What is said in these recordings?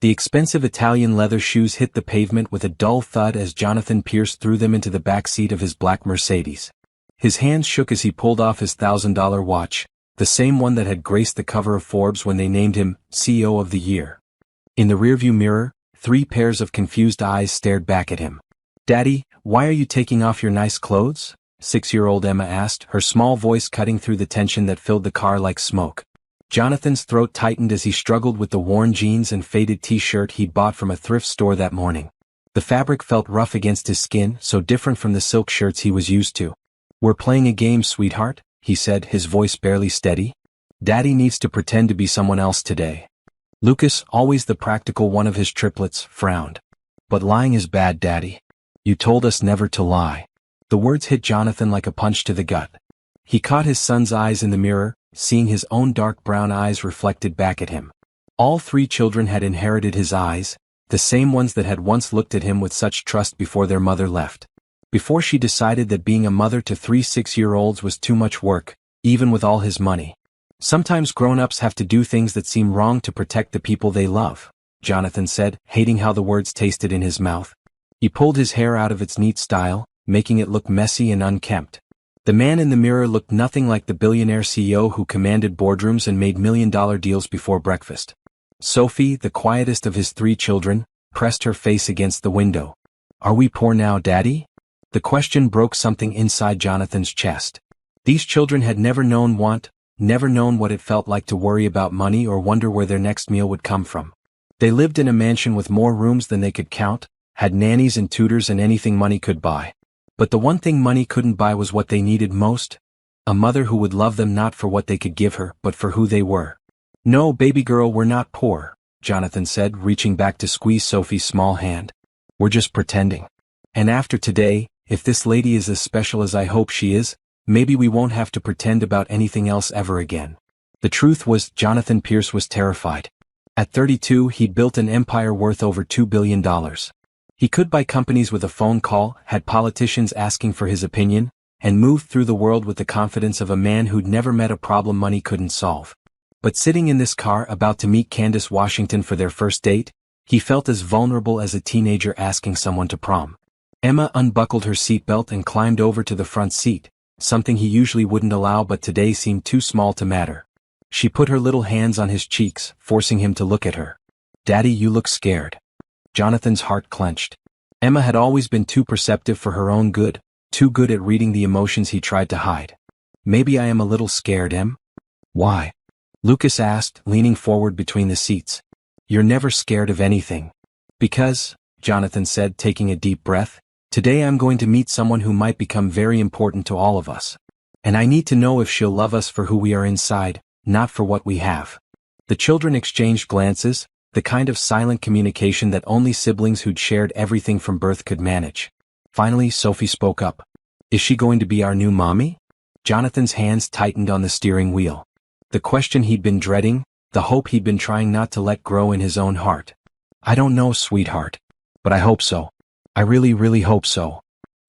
The expensive Italian leather shoes hit the pavement with a dull thud as Jonathan Pierce threw them into the back seat of his black Mercedes. His hands shook as he pulled off his $1,000 watch, the same one that had graced the cover of Forbes when they named him CEO of the Year. In the rearview mirror, 3 pairs of confused eyes stared back at him. "Daddy, why are you taking off your nice clothes?" 6-year-old Emma asked, her small voice cutting through the tension that filled the car like smoke. Jonathan's throat tightened as he struggled with the worn jeans and faded t-shirt he'd bought from a thrift store that morning. The fabric felt rough against his skin, so different from the silk shirts he was used to. "We're playing a game, sweetheart," he said, his voice barely steady. "Daddy needs to pretend to be someone else today." Lucas, always the practical one of his triplets, frowned. "But lying is bad, Daddy. You told us never to lie." The words hit Jonathan like a punch to the gut. He caught his son's eyes in the mirror, seeing his own dark brown eyes reflected back at him. All 3 children had inherited his eyes, the same ones that had once looked at him with such trust before their mother left. Before she decided that being a mother to 3 6-year-olds was too much work, even with all his money. "Sometimes grown-ups have to do things that seem wrong to protect the people they love," Jonathan said, hating how the words tasted in his mouth. He pulled his hair out of its neat style, making it look messy and unkempt. The man in the mirror looked nothing like the billionaire CEO who commanded boardrooms and made million-dollar deals before breakfast. Sophie, the quietest of his 3 children, pressed her face against the window. "Are we poor now, Daddy?" The question broke something inside Jonathan's chest. These children had never known want, never known what it felt like to worry about money or wonder where their next meal would come from. They lived in a mansion with more rooms than they could count, had nannies and tutors and anything money could buy. But the one thing money couldn't buy was what they needed most: a mother who would love them not for what they could give her, but for who they were. "No, baby girl, we're not poor," Jonathan said, reaching back to squeeze Sophie's small hand. "We're just pretending. And after today, if this lady is as special as I hope she is, maybe we won't have to pretend about anything else ever again." The truth was, Jonathan Pierce was terrified. At 32, he'd built an empire worth over $2 billion. He could buy companies with a phone call, had politicians asking for his opinion, and moved through the world with the confidence of a man who'd never met a problem money couldn't solve. But sitting in this car about to meet Candace Washington for their first date, he felt as vulnerable as a teenager asking someone to prom. Emma unbuckled her seatbelt and climbed over to the front seat, something he usually wouldn't allow but today seemed too small to matter. She put her little hands on his cheeks, forcing him to look at her. "Daddy, you look scared." Jonathan's heart clenched. Emma had always been too perceptive for her own good, too good at reading the emotions he tried to hide. "Maybe I am a little scared, Em." "Why?" Lucas asked, leaning forward between the seats. "You're never scared of anything." "Because," Jonathan said, taking a deep breath, "today I'm going to meet someone who might become very important to all of us. And I need to know if she'll love us for who we are inside, not for what we have." The children exchanged glances, the kind of silent communication that only siblings who'd shared everything from birth could manage. Finally, Sophie spoke up. "Is she going to be our new mommy?" Jonathan's hands tightened on the steering wheel. The question he'd been dreading, the hope he'd been trying not to let grow in his own heart. "I don't know, sweetheart. But I hope so. I really, really hope so."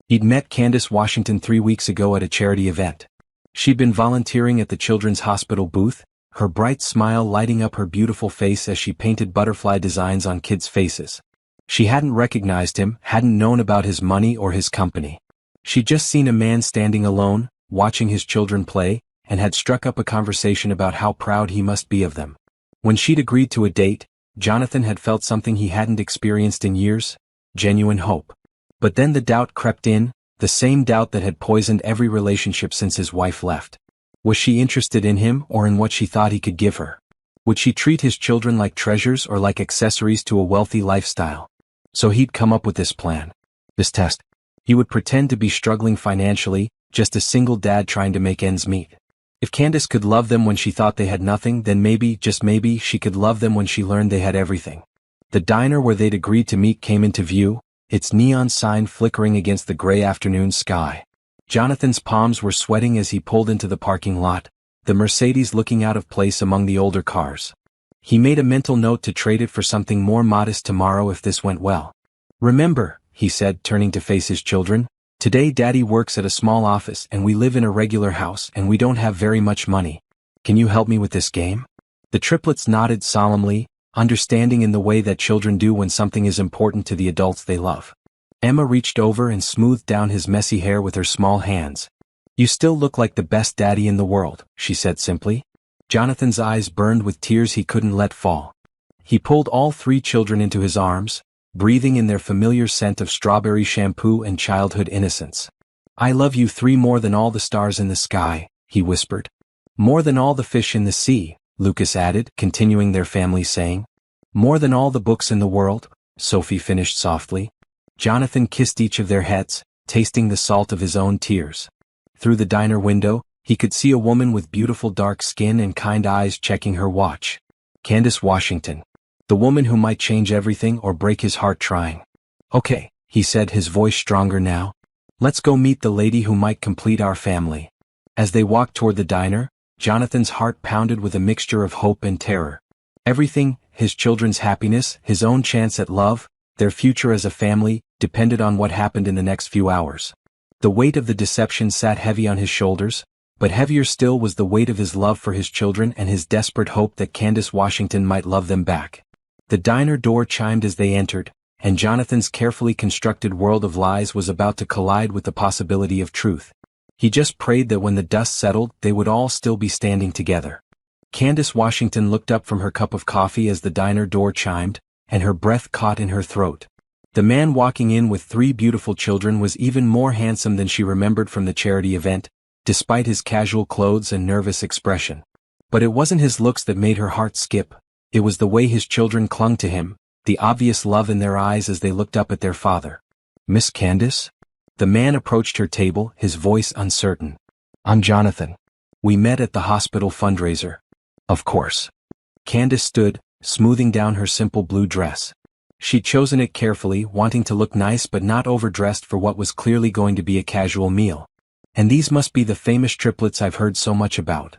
He'd met Candace Washington 3 weeks ago at a charity event. She'd been volunteering at the Children's Hospital booth, her bright smile lighting up her beautiful face as she painted butterfly designs on kids' faces. She hadn't recognized him, hadn't known about his money or his company. She'd just seen a man standing alone, watching his children play, and had struck up a conversation about how proud he must be of them. When she'd agreed to a date, Jonathan had felt something he hadn't experienced in years: genuine hope. But then the doubt crept in, the same doubt that had poisoned every relationship since his wife left. Was she interested in him or in what she thought he could give her? Would she treat his children like treasures or like accessories to a wealthy lifestyle? So he'd come up with this plan. This test. He would pretend to be struggling financially, just a single dad trying to make ends meet. If Candace could love them when she thought they had nothing, then maybe, just maybe, she could love them when she learned they had everything. The diner where they'd agreed to meet came into view, its neon sign flickering against the gray afternoon sky. Jonathan's palms were sweating as he pulled into the parking lot, the Mercedes looking out of place among the older cars. He made a mental note to trade it for something more modest tomorrow if this went well. "Remember," he said, turning to face his children, "today Daddy works at a small office and we live in a regular house and we don't have very much money. Can you help me with this game?" The triplets nodded solemnly, understanding in the way that children do when something is important to the adults they love. Emma reached over and smoothed down his messy hair with her small hands. "You still look like the best daddy in the world," she said simply. Jonathan's eyes burned with tears he couldn't let fall. He pulled all 3 children into his arms, breathing in their familiar scent of strawberry shampoo and childhood innocence. "I love you 3 more than all the stars in the sky," he whispered. "More than all the fish in the sea," Lucas added, continuing their family saying. "More than all the books in the world," Sophie finished softly. Jonathan kissed each of their heads, tasting the salt of his own tears. Through the diner window, he could see a woman with beautiful dark skin and kind eyes checking her watch. Candace Washington. The woman who might change everything or break his heart trying. "Okay," he said, his voice stronger now. "Let's go meet the lady who might complete our family." As they walked toward the diner, Jonathan's heart pounded with a mixture of hope and terror. Everything, his children's happiness, his own chance at love, their future as a family, depended on what happened in the next few hours. The weight of the deception sat heavy on his shoulders, but heavier still was the weight of his love for his children and his desperate hope that Candace Washington might love them back. The diner door chimed as they entered, and Jonathan's carefully constructed world of lies was about to collide with the possibility of truth. He just prayed that when the dust settled, they would all still be standing together. Candace Washington looked up from her cup of coffee as the diner door chimed, and her breath caught in her throat. The man walking in with 3 beautiful children was even more handsome than she remembered from the charity event, despite his casual clothes and nervous expression. But it wasn't his looks that made her heart skip. It was the way his children clung to him, the obvious love in their eyes as they looked up at their father. "Miss Candace?" The man approached her table, his voice uncertain. "I'm Jonathan. We met at the hospital fundraiser." "Of course." Candace stood, smoothing down her simple blue dress. She'd chosen it carefully, wanting to look nice but not overdressed for what was clearly going to be a casual meal. "And these must be the famous triplets I've heard so much about."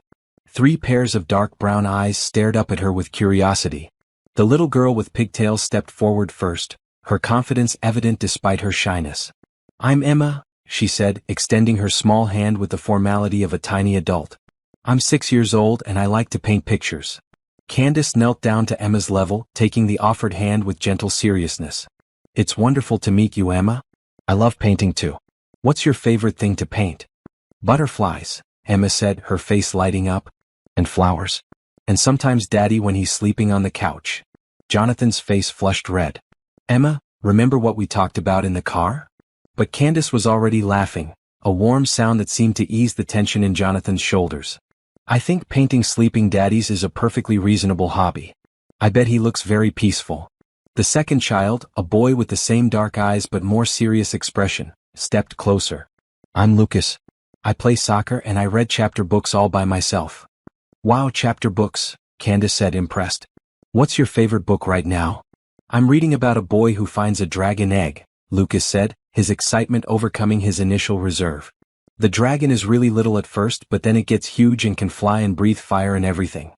3 pairs of dark brown eyes stared up at her with curiosity. The little girl with pigtails stepped forward first, her confidence evident despite her shyness. "I'm Emma," she said, extending her small hand with the formality of a tiny adult. "I'm 6 years old and I like to paint pictures." Candace knelt down to Emma's level, taking the offered hand with gentle seriousness. "It's wonderful to meet you, Emma. I love painting too. What's your favorite thing to paint?" "Butterflies," Emma said, her face lighting up. "And flowers. And sometimes Daddy when he's sleeping on the couch." Jonathan's face flushed red. "Emma, remember what we talked about in the car?" But Candace was already laughing, a warm sound that seemed to ease the tension in Jonathan's shoulders. "I think painting sleeping daddies is a perfectly reasonable hobby. I bet he looks very peaceful." The second child, a boy with the same dark eyes but more serious expression, stepped closer. "I'm Lucas. I play soccer and I read chapter books all by myself." "Wow, chapter books," Candace said, impressed. "What's your favorite book right now?" "I'm reading about a boy who finds a dragon egg," Lucas said, his excitement overcoming his initial reserve. "The dragon is really little at first but then it gets huge and can fly and breathe fire and everything."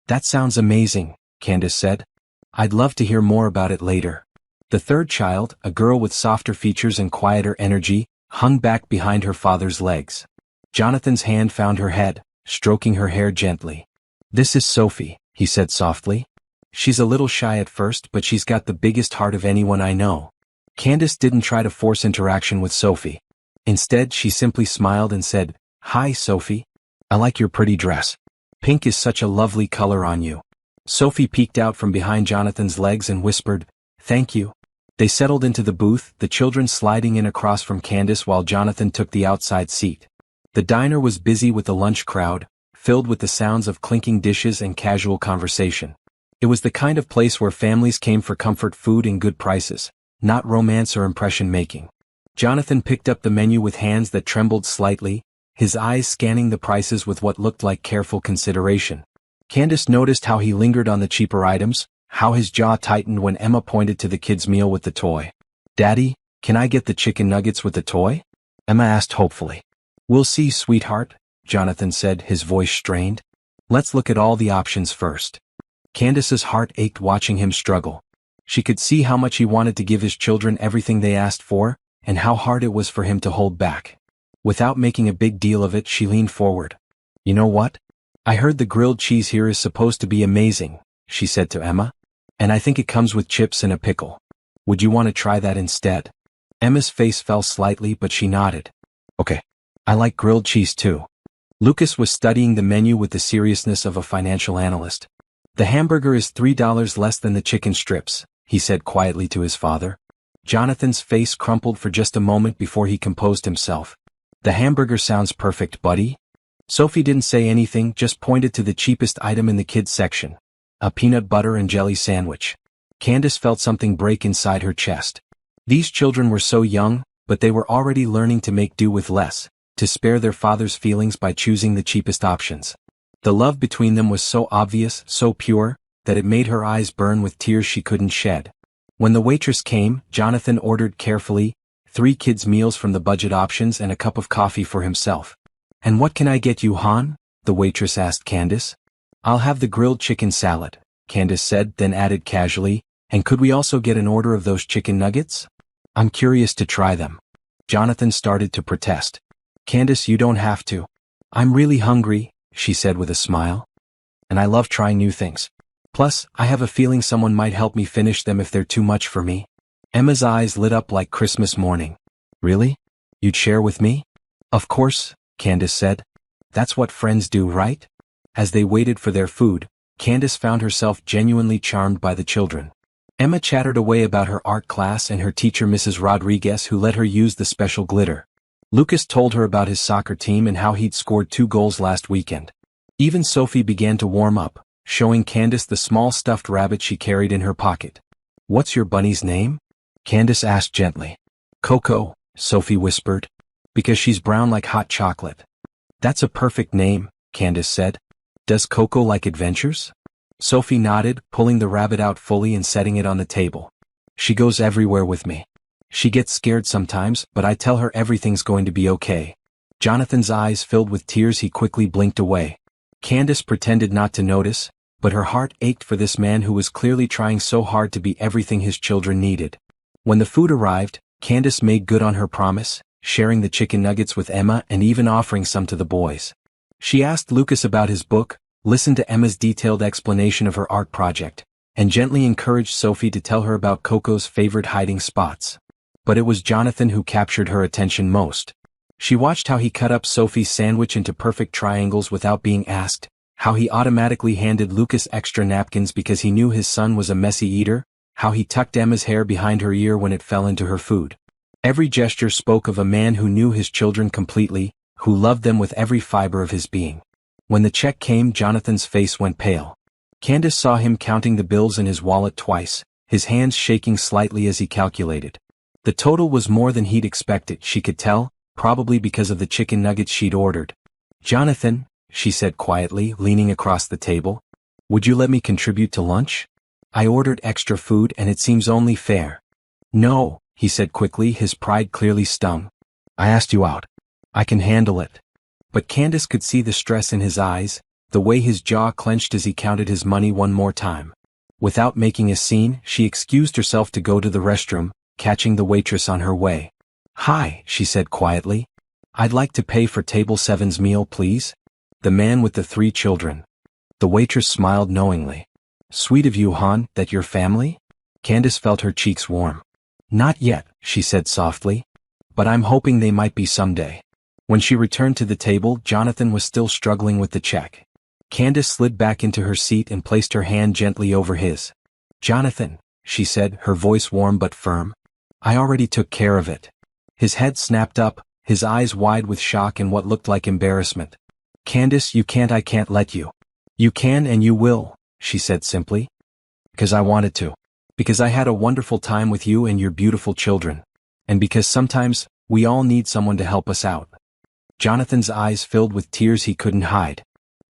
"That sounds amazing," Candace said. "I'd love to hear more about it later." The third child, a girl with softer features and quieter energy, hung back behind her father's legs. Jonathan's hand found her head, stroking her hair gently. "This is Sophie," he said softly. "She's a little shy at first but she's got the biggest heart of anyone I know." Candace didn't try to force interaction with Sophie. Instead, she simply smiled and said, "Hi, Sophie. I like your pretty dress. Pink is such a lovely color on you." Sophie peeked out from behind Jonathan's legs and whispered, "Thank you." They settled into the booth, the children sliding in across from Candace while Jonathan took the outside seat. The diner was busy with the lunch crowd, filled with the sounds of clinking dishes and casual conversation. It was the kind of place where families came for comfort food and good prices, not romance or impression-making. Jonathan picked up the menu with hands that trembled slightly, his eyes scanning the prices with what looked like careful consideration. Candace noticed how he lingered on the cheaper items, how his jaw tightened when Emma pointed to the kids' meal with the toy. "Daddy, can I get the chicken nuggets with the toy?" Emma asked hopefully. "We'll see, sweetheart," Jonathan said, his voice strained. "Let's look at all the options first." Candace's heart ached watching him struggle. She could see how much he wanted to give his children everything they asked for, and how hard it was for him to hold back. Without making a big deal of it, she leaned forward. "You know what? I heard the grilled cheese here is supposed to be amazing," she said to Emma. And I think it comes with chips and a pickle. Would you want to try that instead? Emma's face fell slightly, but she nodded. Okay. I like grilled cheese too. Lucas was studying the menu with the seriousness of a financial analyst. The hamburger is $3 less than the chicken strips, he said quietly to his father. Jonathan's face crumpled for just a moment before he composed himself. The hamburger sounds perfect, buddy. Sophie didn't say anything, just pointed to the cheapest item in the kids section. A peanut butter and jelly sandwich. Candace felt something break inside her chest. These children were so young, but they were already learning to make do with less, to spare their father's feelings by choosing the cheapest options. The love between them was so obvious, so pure, that it made her eyes burn with tears she couldn't shed. When the waitress came, Jonathan ordered carefully, 3 kids' meals from the budget options and a cup of coffee for himself. And what can I get you, Han? The waitress asked Candace. I'll have the grilled chicken salad, Candace said, then added casually, and could we also get an order of those chicken nuggets? I'm curious to try them. Jonathan started to protest. Candace, you don't have to. I'm really hungry, she said with a smile. And I love trying new things. Plus, I have a feeling someone might help me finish them if they're too much for me. Emma's eyes lit up like Christmas morning. Really? You'd share with me? Of course, Candace said. That's what friends do, right? As they waited for their food, Candace found herself genuinely charmed by the children. Emma chattered away about her art class and her teacher Mrs. Rodriguez, who let her use the special glitter. Lucas told her about his soccer team and how he'd scored 2 goals last weekend. Even Sophie began to warm up, showing Candace the small stuffed rabbit she carried in her pocket. What's your bunny's name? Candace asked gently. Coco, Sophie whispered. Because she's brown like hot chocolate. That's a perfect name, Candace said. Does Coco like adventures? Sophie nodded, pulling the rabbit out fully and setting it on the table. She goes everywhere with me. She gets scared sometimes, but I tell her everything's going to be okay. Jonathan's eyes filled with tears. He quickly blinked away. Candace pretended not to notice, but her heart ached for this man who was clearly trying so hard to be everything his children needed. When the food arrived, Candace made good on her promise, sharing the chicken nuggets with Emma and even offering some to the boys. She asked Lucas about his book, listened to Emma's detailed explanation of her art project, and gently encouraged Sophie to tell her about Coco's favorite hiding spots. But it was Jonathan who captured her attention most. She watched how he cut up Sophie's sandwich into perfect triangles without being asked, how he automatically handed Lucas extra napkins because he knew his son was a messy eater, how he tucked Emma's hair behind her ear when it fell into her food. Every gesture spoke of a man who knew his children completely, who loved them with every fiber of his being. When the check came, Jonathan's face went pale. Candace saw him counting the bills in his wallet twice, his hands shaking slightly as he calculated. The total was more than he'd expected, she could tell, probably because of the chicken nuggets she'd ordered. Jonathan, she said quietly, leaning across the table, would you let me contribute to lunch? I ordered extra food and it seems only fair. No, he said quickly, his pride clearly stung. I asked you out. I can handle it. But Candace could see the stress in his eyes, the way his jaw clenched as he counted his money one more time. Without making a scene, she excused herself to go to the restroom, catching the waitress on her way. Hi, she said quietly. I'd like to pay for table 7's meal, please. The man with the 3 children. The waitress smiled knowingly. Sweet of you, Han, that your family? Candace felt her cheeks warm. Not yet, she said softly. But I'm hoping they might be someday. When she returned to the table, Jonathan was still struggling with the check. Candace slid back into her seat and placed her hand gently over his. Jonathan, she said, her voice warm but firm. I already took care of it. His head snapped up, his eyes wide with shock and what looked like embarrassment. Candace, you can't. I can't let you. You can and you will, she said simply. Because I wanted to. Because I had a wonderful time with you and your beautiful children. And because sometimes, we all need someone to help us out. Jonathan's eyes filled with tears he couldn't hide.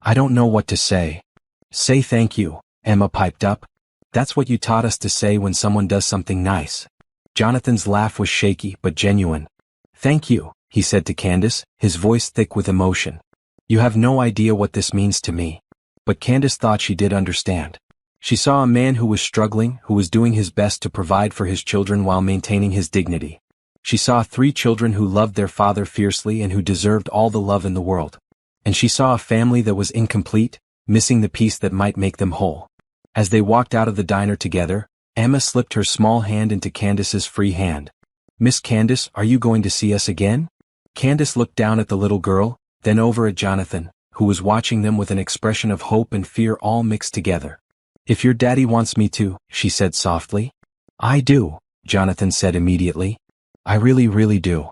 I don't know what to say. Say thank you, Emma piped up. That's what you taught us to say when someone does something nice. Jonathan's laugh was shaky but genuine. Thank you, he said to Candace, his voice thick with emotion. You have no idea what this means to me. But Candace thought she did understand. She saw a man who was struggling, who was doing his best to provide for his children while maintaining his dignity. She saw 3 children who loved their father fiercely and who deserved all the love in the world. And she saw a family that was incomplete, missing the piece that might make them whole. As they walked out of the diner together, Emma slipped her small hand into Candace's free hand. "Miss Candace, are you going to see us again?" Candace looked down at the little girl, then over at Jonathan, who was watching them with an expression of hope and fear all mixed together. "If your daddy wants me to," she said softly. "I do," Jonathan said immediately. "I really do."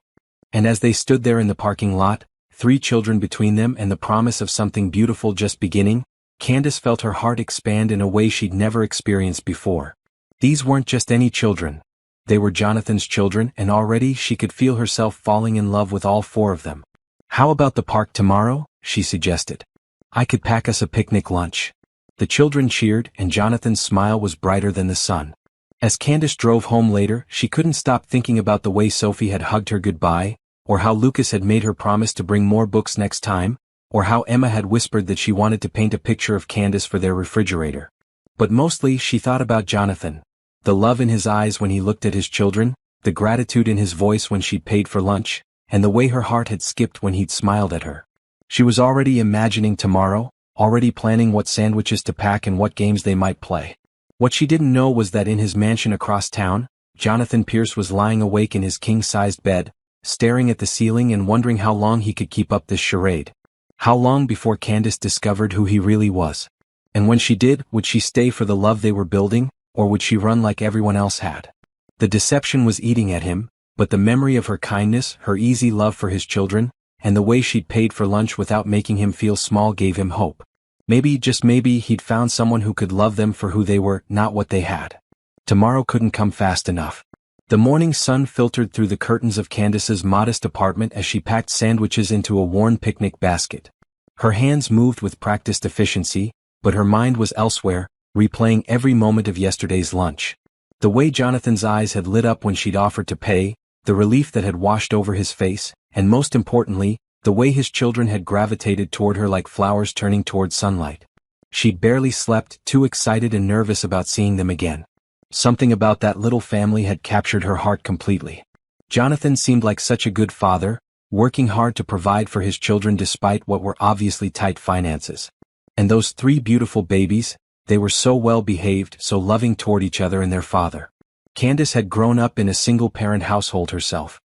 And as they stood there in the parking lot, 3 children between them and the promise of something beautiful just beginning, Candace felt her heart expand in a way she'd never experienced before. These weren't just any children. They were Jonathan's children, and already she could feel herself falling in love with all 4 of them. "How about the park tomorrow?" she suggested. "I could pack us a picnic lunch." The children cheered, and Jonathan's smile was brighter than the sun. As Candace drove home later, she couldn't stop thinking about the way Sophie had hugged her goodbye, or how Lucas had made her promise to bring more books next time, or how Emma had whispered that she wanted to paint a picture of Candace for their refrigerator. But mostly she thought about Jonathan. The love in his eyes when he looked at his children, the gratitude in his voice when she'd paid for lunch, and the way her heart had skipped when he'd smiled at her. She was already imagining tomorrow, already planning what sandwiches to pack and what games they might play. What she didn't know was that in his mansion across town, Jonathan Pierce was lying awake in his king-sized bed, staring at the ceiling and wondering how long he could keep up this charade. How long before Candace discovered who he really was? And when she did, would she stay for the love they were building, or would she run like everyone else had? The deception was eating at him, but the memory of her kindness, her easy love for his children, and the way she'd paid for lunch without making him feel small gave him hope. Maybe, just maybe, he'd found someone who could love them for who they were, not what they had. Tomorrow couldn't come fast enough. The morning sun filtered through the curtains of Candace's modest apartment as she packed sandwiches into a worn picnic basket. Her hands moved with practiced efficiency, but her mind was elsewhere, replaying every moment of yesterday's lunch. The way Jonathan's eyes had lit up when she'd offered to pay, the relief that had washed over his face, and most importantly, the way his children had gravitated toward her like flowers turning toward sunlight. She'd barely slept, too excited and nervous about seeing them again. Something about that little family had captured her heart completely. Jonathan seemed like such a good father, working hard to provide for his children despite what were obviously tight finances. And those 3 beautiful babies, they were so well behaved, so loving toward each other and their father. Candace had grown up in a single-parent household herself.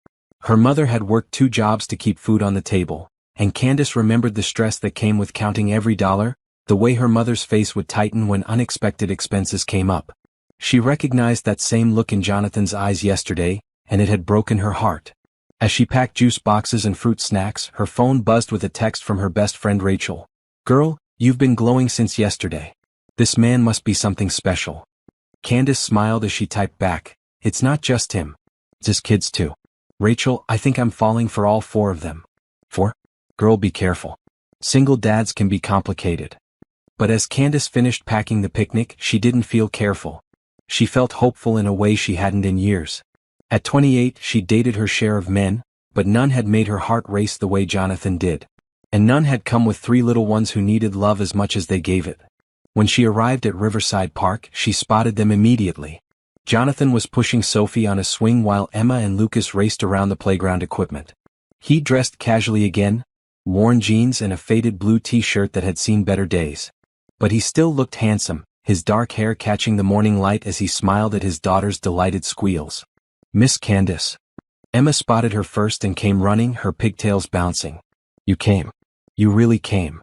Her mother had worked 2 jobs to keep food on the table, and Candace remembered the stress that came with counting every dollar, the way her mother's face would tighten when unexpected expenses came up. She recognized that same look in Jonathan's eyes yesterday, and it had broken her heart. As she packed juice boxes and fruit snacks, her phone buzzed with a text from her best friend Rachel. "Girl, you've been glowing since yesterday. This man must be something special." Candace smiled as she typed back, "It's not just him. It's his kids too. Rachel, I think I'm falling for all 4 of them." 4? Girl, be careful. Single dads can be complicated. But as Candace finished packing the picnic, she didn't feel careful. She felt hopeful in a way she hadn't in years. At 28, she dated her share of men, but none had made her heart race the way Jonathan did. And none had come with 3 little ones who needed love as much as they gave it. When she arrived at Riverside Park, she spotted them immediately. Jonathan was pushing Sophie on a swing while Emma and Lucas raced around the playground equipment. He dressed casually again, worn jeans and a faded blue t-shirt that had seen better days. But he still looked handsome, his dark hair catching the morning light as he smiled at his daughter's delighted squeals. "Miss Candace." Emma spotted her first and came running, her pigtails bouncing. "You came. You really came."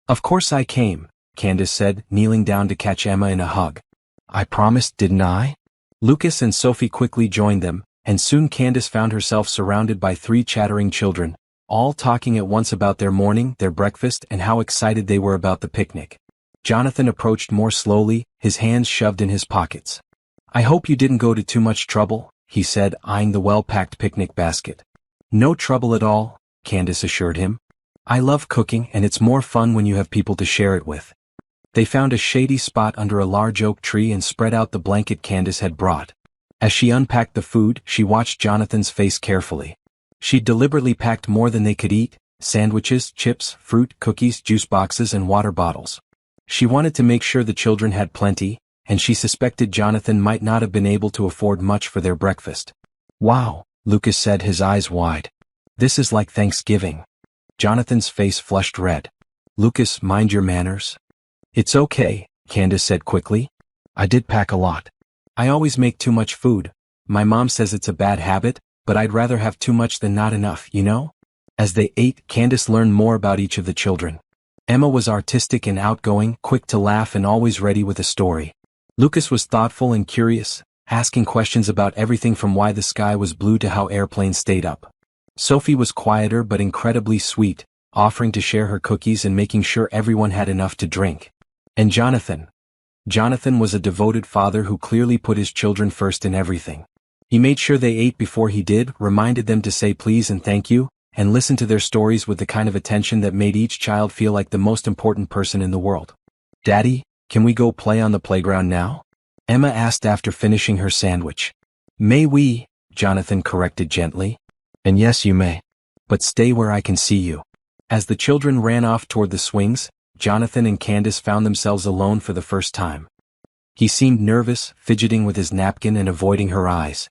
"Of course I came," Candace said, kneeling down to catch Emma in a hug. "I promised, didn't I?" Lucas and Sophie quickly joined them, and soon Candace found herself surrounded by 3 chattering children, all talking at once about their morning, their breakfast, and how excited they were about the picnic. Jonathan approached more slowly, his hands shoved in his pockets. "I hope you didn't go to too much trouble," he said, eyeing the well-packed picnic basket. "No trouble at all," Candace assured him. "I love cooking and it's more fun when you have people to share it with." They found a shady spot under a large oak tree and spread out the blanket Candace had brought. As she unpacked the food, she watched Jonathan's face carefully. She'd deliberately packed more than they could eat: sandwiches, chips, fruit, cookies, juice boxes, and water bottles. She wanted to make sure the children had plenty, and she suspected Jonathan might not have been able to afford much for their breakfast. "Wow," Lucas said, his eyes wide. "This is like Thanksgiving." Jonathan's face flushed red. "Lucas, mind your manners." "It's okay," Candace said quickly. I did pack a lot. I always make too much food. My mom says it's a bad habit, but I'd rather have too much than not enough, you know? As they ate, Candace learned more about each of the children. Emma was artistic and outgoing, quick to laugh and always ready with a story. Lucas was thoughtful and curious, asking questions about everything from why the sky was blue to how airplanes stayed up. Sophie was quieter but incredibly sweet, offering to share her cookies and making sure everyone had enough to drink. And Jonathan. Jonathan was a devoted father who clearly put his children first in everything. He made sure they ate before he did, reminded them to say please and thank you, and listened to their stories with the kind of attention that made each child feel like the most important person in the world. Daddy, can we go play on the playground now? Emma asked after finishing her sandwich. May we? Jonathan corrected gently. And yes, you may. But stay where I can see you. As the children ran off toward the swings, Jonathan and Candace found themselves alone for the first time. He seemed nervous, fidgeting with his napkin and avoiding her eyes.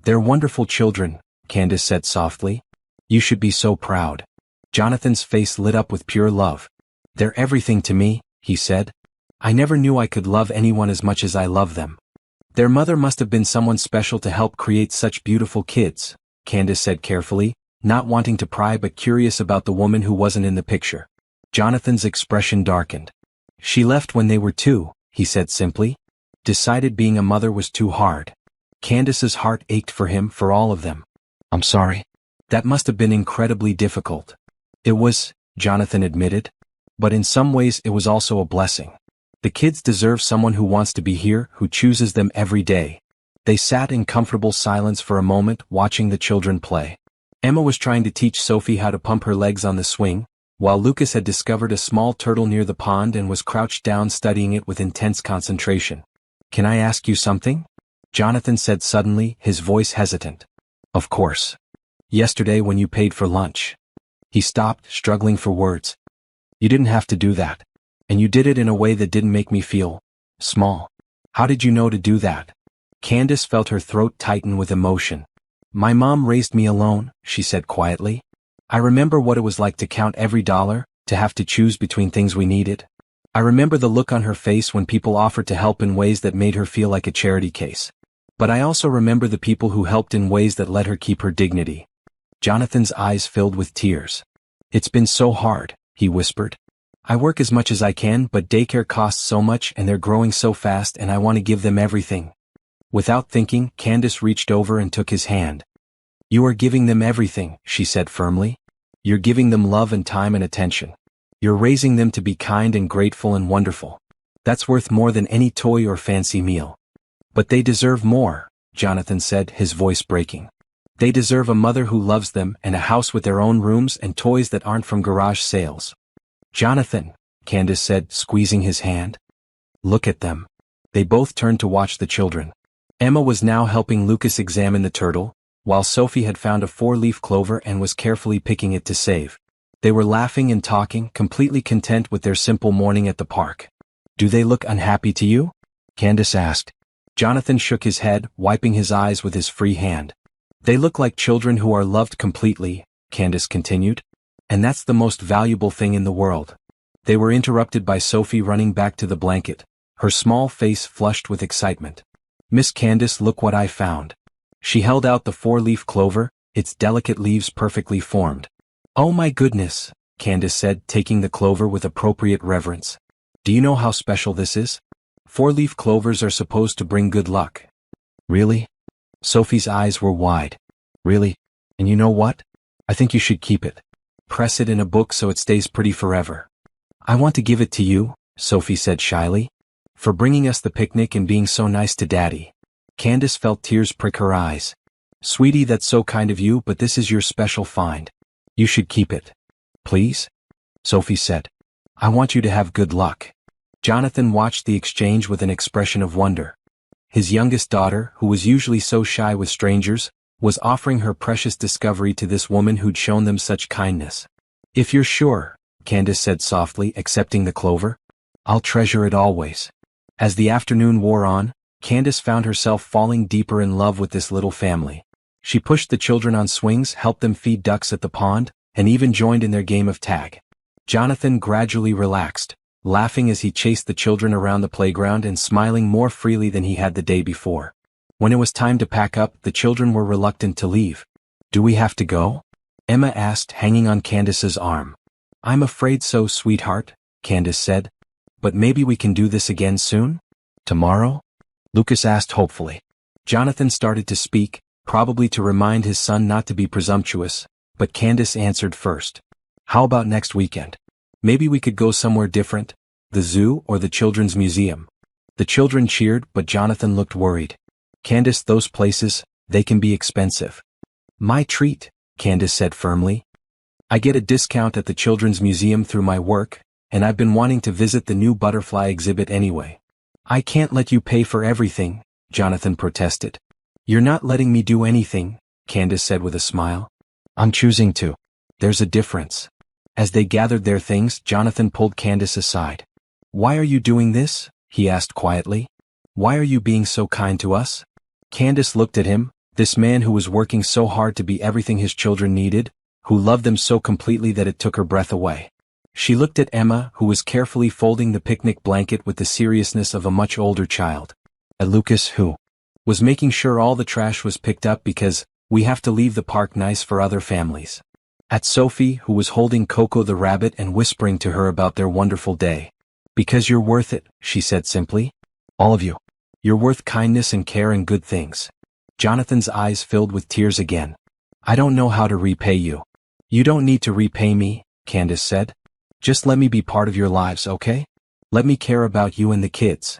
They're wonderful children, Candace said softly. You should be so proud. Jonathan's face lit up with pure love. They're everything to me, he said. I never knew I could love anyone as much as I love them. Their mother must have been someone special to help create such beautiful kids, Candace said carefully, not wanting to pry but curious about the woman who wasn't in the picture. Jonathan's expression darkened. She left when they were 2, he said simply. Decided being a mother was too hard. Candace's heart ached for him, for all of them. I'm sorry. That must have been incredibly difficult. It was, Jonathan admitted. But in some ways it was also a blessing. The kids deserve someone who wants to be here, who chooses them every day. They sat in comfortable silence for a moment, watching the children play. Emma was trying to teach Sophie how to pump her legs on the swing, while Lucas had discovered a small turtle near the pond and was crouched down studying it with intense concentration. Can I ask you something? Jonathan said suddenly, his voice hesitant. Of course. Yesterday when you paid for lunch. He stopped, struggling for words. You didn't have to do that. And you did it in a way that didn't make me feel small. How did you know to do that? Candace felt her throat tighten with emotion. My mom raised me alone, she said quietly. I remember what it was like to count every dollar, to have to choose between things we needed. I remember the look on her face when people offered to help in ways that made her feel like a charity case. But I also remember the people who helped in ways that let her keep her dignity. Jonathan's eyes filled with tears. It's been so hard, he whispered. I work as much as I can, but daycare costs so much and they're growing so fast and I want to give them everything. Without thinking, Candace reached over and took his hand. You are giving them everything, she said firmly. You're giving them love and time and attention. You're raising them to be kind and grateful and wonderful. That's worth more than any toy or fancy meal. But they deserve more, Jonathan said, his voice breaking. They deserve a mother who loves them and a house with their own rooms and toys that aren't from garage sales. Jonathan, Candace said, squeezing his hand. Look at them. They both turned to watch the children. Emma was now helping Lucas examine the turtle, while Sophie had found a 4-leaf clover and was carefully picking it to save. They were laughing and talking, completely content with their simple morning at the park. Do they look unhappy to you? Candace asked. Jonathan shook his head, wiping his eyes with his free hand. They look like children who are loved completely, Candace continued. And that's the most valuable thing in the world. They were interrupted by Sophie running back to the blanket, her small face flushed with excitement. Miss Candace, look what I found. She held out the 4-leaf clover, its delicate leaves perfectly formed. Oh my goodness, Candace said, taking the clover with appropriate reverence. Do you know how special this is? 4-leaf clovers are supposed to bring good luck. Really? Sophie's eyes were wide. Really? And you know what? I think you should keep it. Press it in a book so it stays pretty forever. I want to give it to you, Sophie said shyly. For bringing us the picnic and being so nice to Daddy. Candace felt tears prick her eyes. Sweetie, that's so kind of you, but this is your special find. You should keep it. Please? Sophie said. I want you to have good luck. Jonathan watched the exchange with an expression of wonder. His youngest daughter, who was usually so shy with strangers, was offering her precious discovery to this woman who'd shown them such kindness. If you're sure, Candace said softly, accepting the clover. I'll treasure it always. As the afternoon wore on, Candace found herself falling deeper in love with this little family. She pushed the children on swings, helped them feed ducks at the pond, and even joined in their game of tag. Jonathan gradually relaxed, laughing as he chased the children around the playground and smiling more freely than he had the day before. When it was time to pack up, the children were reluctant to leave. "Do we have to go?" Emma asked, hanging on Candace's arm. "I'm afraid so, sweetheart," Candace said. "But maybe we can do this again soon? Tomorrow?" Lucas asked hopefully. Jonathan started to speak, probably to remind his son not to be presumptuous, but Candace answered first. "How about next weekend? Maybe we could go somewhere different, the zoo or the children's museum." The children cheered, but Jonathan looked worried. "Candace, those places, they can be expensive." "My treat," Candace said firmly. "I get a discount at the children's museum through my work, and I've been wanting to visit the new butterfly exhibit anyway." "I can't let you pay for everything," Jonathan protested. "You're not letting me do anything," Candace said with a smile. "I'm choosing to. There's a difference." As they gathered their things, Jonathan pulled Candace aside. "Why are you doing this?" he asked quietly. "Why are you being so kind to us?" Candace looked at him, this man who was working so hard to be everything his children needed, who loved them so completely that it took her breath away. She looked at Emma, who was carefully folding the picnic blanket with the seriousness of a much older child. At Lucas, who was making sure all the trash was picked up because we have to leave the park nice for other families. At Sophie, who was holding Coco the rabbit and whispering to her about their wonderful day. "Because you're worth it," she said simply. "All of you. You're worth kindness and care and good things." Jonathan's eyes filled with tears again. "I don't know how to repay you." "You don't need to repay me," Candace said. "Just let me be part of your lives, okay? Let me care about you and the kids."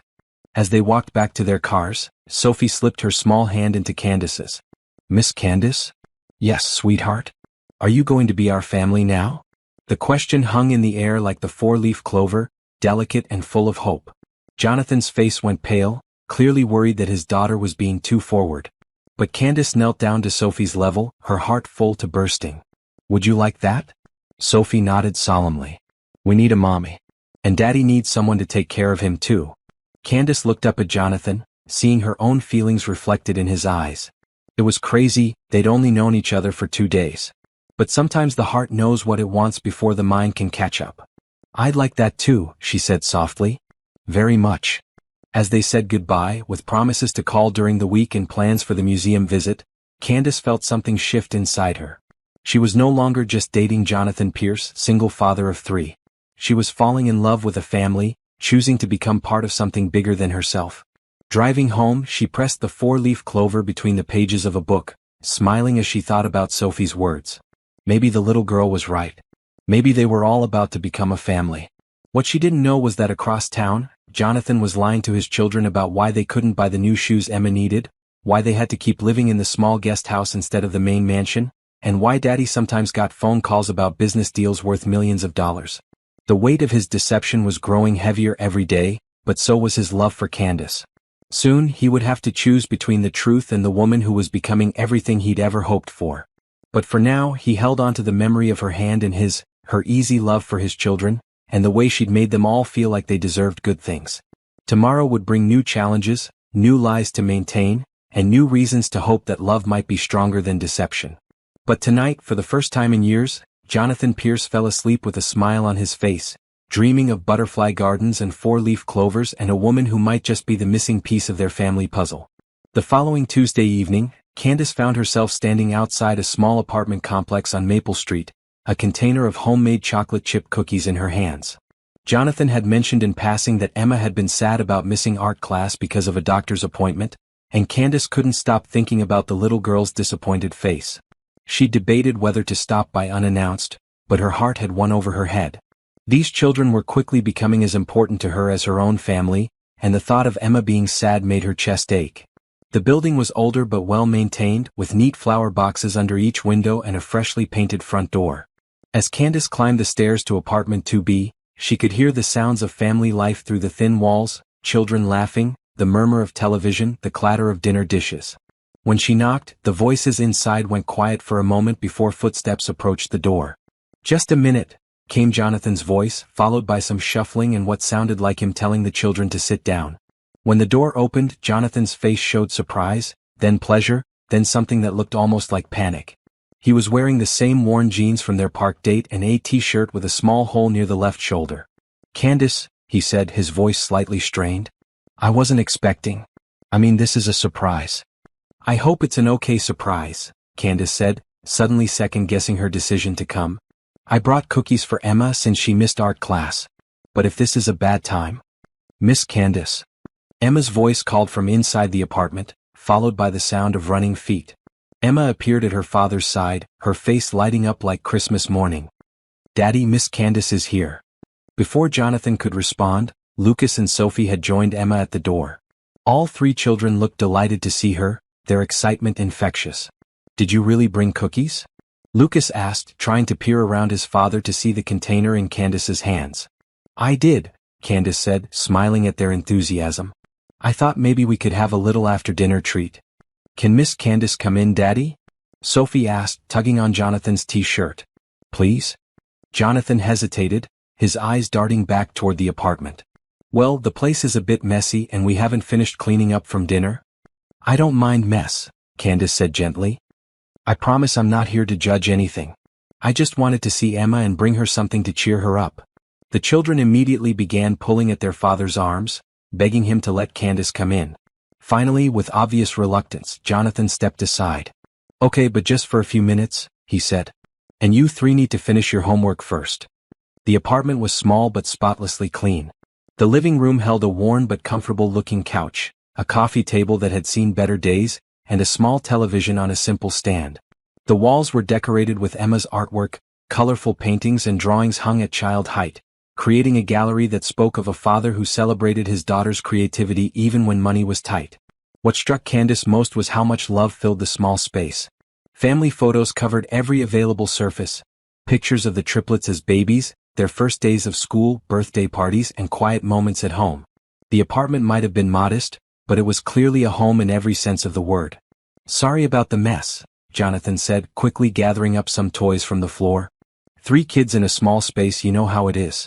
As they walked back to their cars, Sophie slipped her small hand into Candace's. "Miss Candace?" "Yes, sweetheart. Are you going to be our family now?" The question hung in the air like the four-leaf clover, delicate and full of hope. Jonathan's face went pale, clearly worried that his daughter was being too forward. But Candace knelt down to Sophie's level, her heart full to bursting. "Would you like that?" Sophie nodded solemnly. "We need a mommy. And Daddy needs someone to take care of him too." Candace looked up at Jonathan, seeing her own feelings reflected in his eyes. It was crazy, they'd only known each other for 2 days. But sometimes the heart knows what it wants before the mind can catch up. "I'd like that too," she said softly. "Very much." As they said goodbye, with promises to call during the week and plans for the museum visit, Candace felt something shift inside her. She was no longer just dating Jonathan Pierce, single father of 3. She was falling in love with a family, choosing to become part of something bigger than herself. Driving home, she pressed the four-leaf clover between the pages of a book, smiling as she thought about Sophie's words. Maybe the little girl was right. Maybe they were all about to become a family. What she didn't know was that across town, Jonathan was lying to his children about why they couldn't buy the new shoes Emma needed, why they had to keep living in the small guest house instead of the main mansion, and why Daddy sometimes got phone calls about business deals worth millions of dollars. The weight of his deception was growing heavier every day, but so was his love for Candace. Soon he would have to choose between the truth and the woman who was becoming everything he'd ever hoped for. But for now he held on to the memory of her hand in his, her easy love for his children, and the way she'd made them all feel like they deserved good things. Tomorrow would bring new challenges, new lies to maintain, and new reasons to hope that love might be stronger than deception. But tonight, for the first time in years, Jonathan Pierce fell asleep with a smile on his face, dreaming of butterfly gardens and four-leaf clovers and a woman who might just be the missing piece of their family puzzle. The following Tuesday evening, Candace found herself standing outside a small apartment complex on Maple Street, a container of homemade chocolate chip cookies in her hands. Jonathan had mentioned in passing that Emma had been sad about missing art class because of a doctor's appointment, and Candace couldn't stop thinking about the little girl's disappointed face. She debated whether to stop by unannounced, but her heart had won over her head. These children were quickly becoming as important to her as her own family, and the thought of Emma being sad made her chest ache. The building was older but well-maintained, with neat flower boxes under each window and a freshly painted front door. As Candace climbed the stairs to apartment 2B, she could hear the sounds of family life through the thin walls, children laughing, the murmur of television, the clatter of dinner dishes. When she knocked, the voices inside went quiet for a moment before footsteps approached the door. "Just a minute," came Jonathan's voice, followed by some shuffling and what sounded like him telling the children to sit down. When the door opened, Jonathan's face showed surprise, then pleasure, then something that looked almost like panic. He was wearing the same worn jeans from their park date and a t-shirt with a small hole near the left shoulder. "Candace, he said, his voice slightly strained. I wasn't expecting. I mean, this is a surprise. I hope it's an okay surprise, Candace said, suddenly second-guessing her decision to come. I brought cookies for Emma since she missed art class. But if this is a bad time? Miss Candace. Emma's voice called from inside the apartment, followed by the sound of running feet. Emma appeared at her father's side, her face lighting up like Christmas morning. Daddy, Miss Candace is here. Before Jonathan could respond, Lucas and Sophie had joined Emma at the door. All three children looked delighted to see her, their excitement infectious. Did you really bring cookies? Lucas asked, trying to peer around his father to see the container in Candace's hands. I did, Candace said, smiling at their enthusiasm. I thought maybe we could have a little after-dinner treat. Can Miss Candace come in, Daddy? Sophie asked, tugging on Jonathan's t-shirt. Please? Jonathan hesitated, his eyes darting back toward the apartment. Well, the place is a bit messy and we haven't finished cleaning up from dinner. I don't mind mess, Candace said gently. I promise I'm not here to judge anything. I just wanted to see Emma and bring her something to cheer her up. The children immediately began pulling at their father's arms, begging him to let Candace come in. Finally, with obvious reluctance, Jonathan stepped aside. Okay, but just for a few minutes, he said. And you three need to finish your homework first. The apartment was small but spotlessly clean. The living room held a worn but comfortable-looking couch, a coffee table that had seen better days, and a small television on a simple stand. The walls were decorated with Emma's artwork, colorful paintings and drawings hung at child height, creating a gallery that spoke of a father who celebrated his daughter's creativity even when money was tight. What struck Candace most was how much love filled the small space. Family photos covered every available surface. Pictures of the triplets as babies, their first days of school, birthday parties, and quiet moments at home. The apartment might have been modest, but it was clearly a home in every sense of the word. Sorry about the mess, Jonathan said, quickly gathering up some toys from the floor. 3 kids in a small space, you know how it is.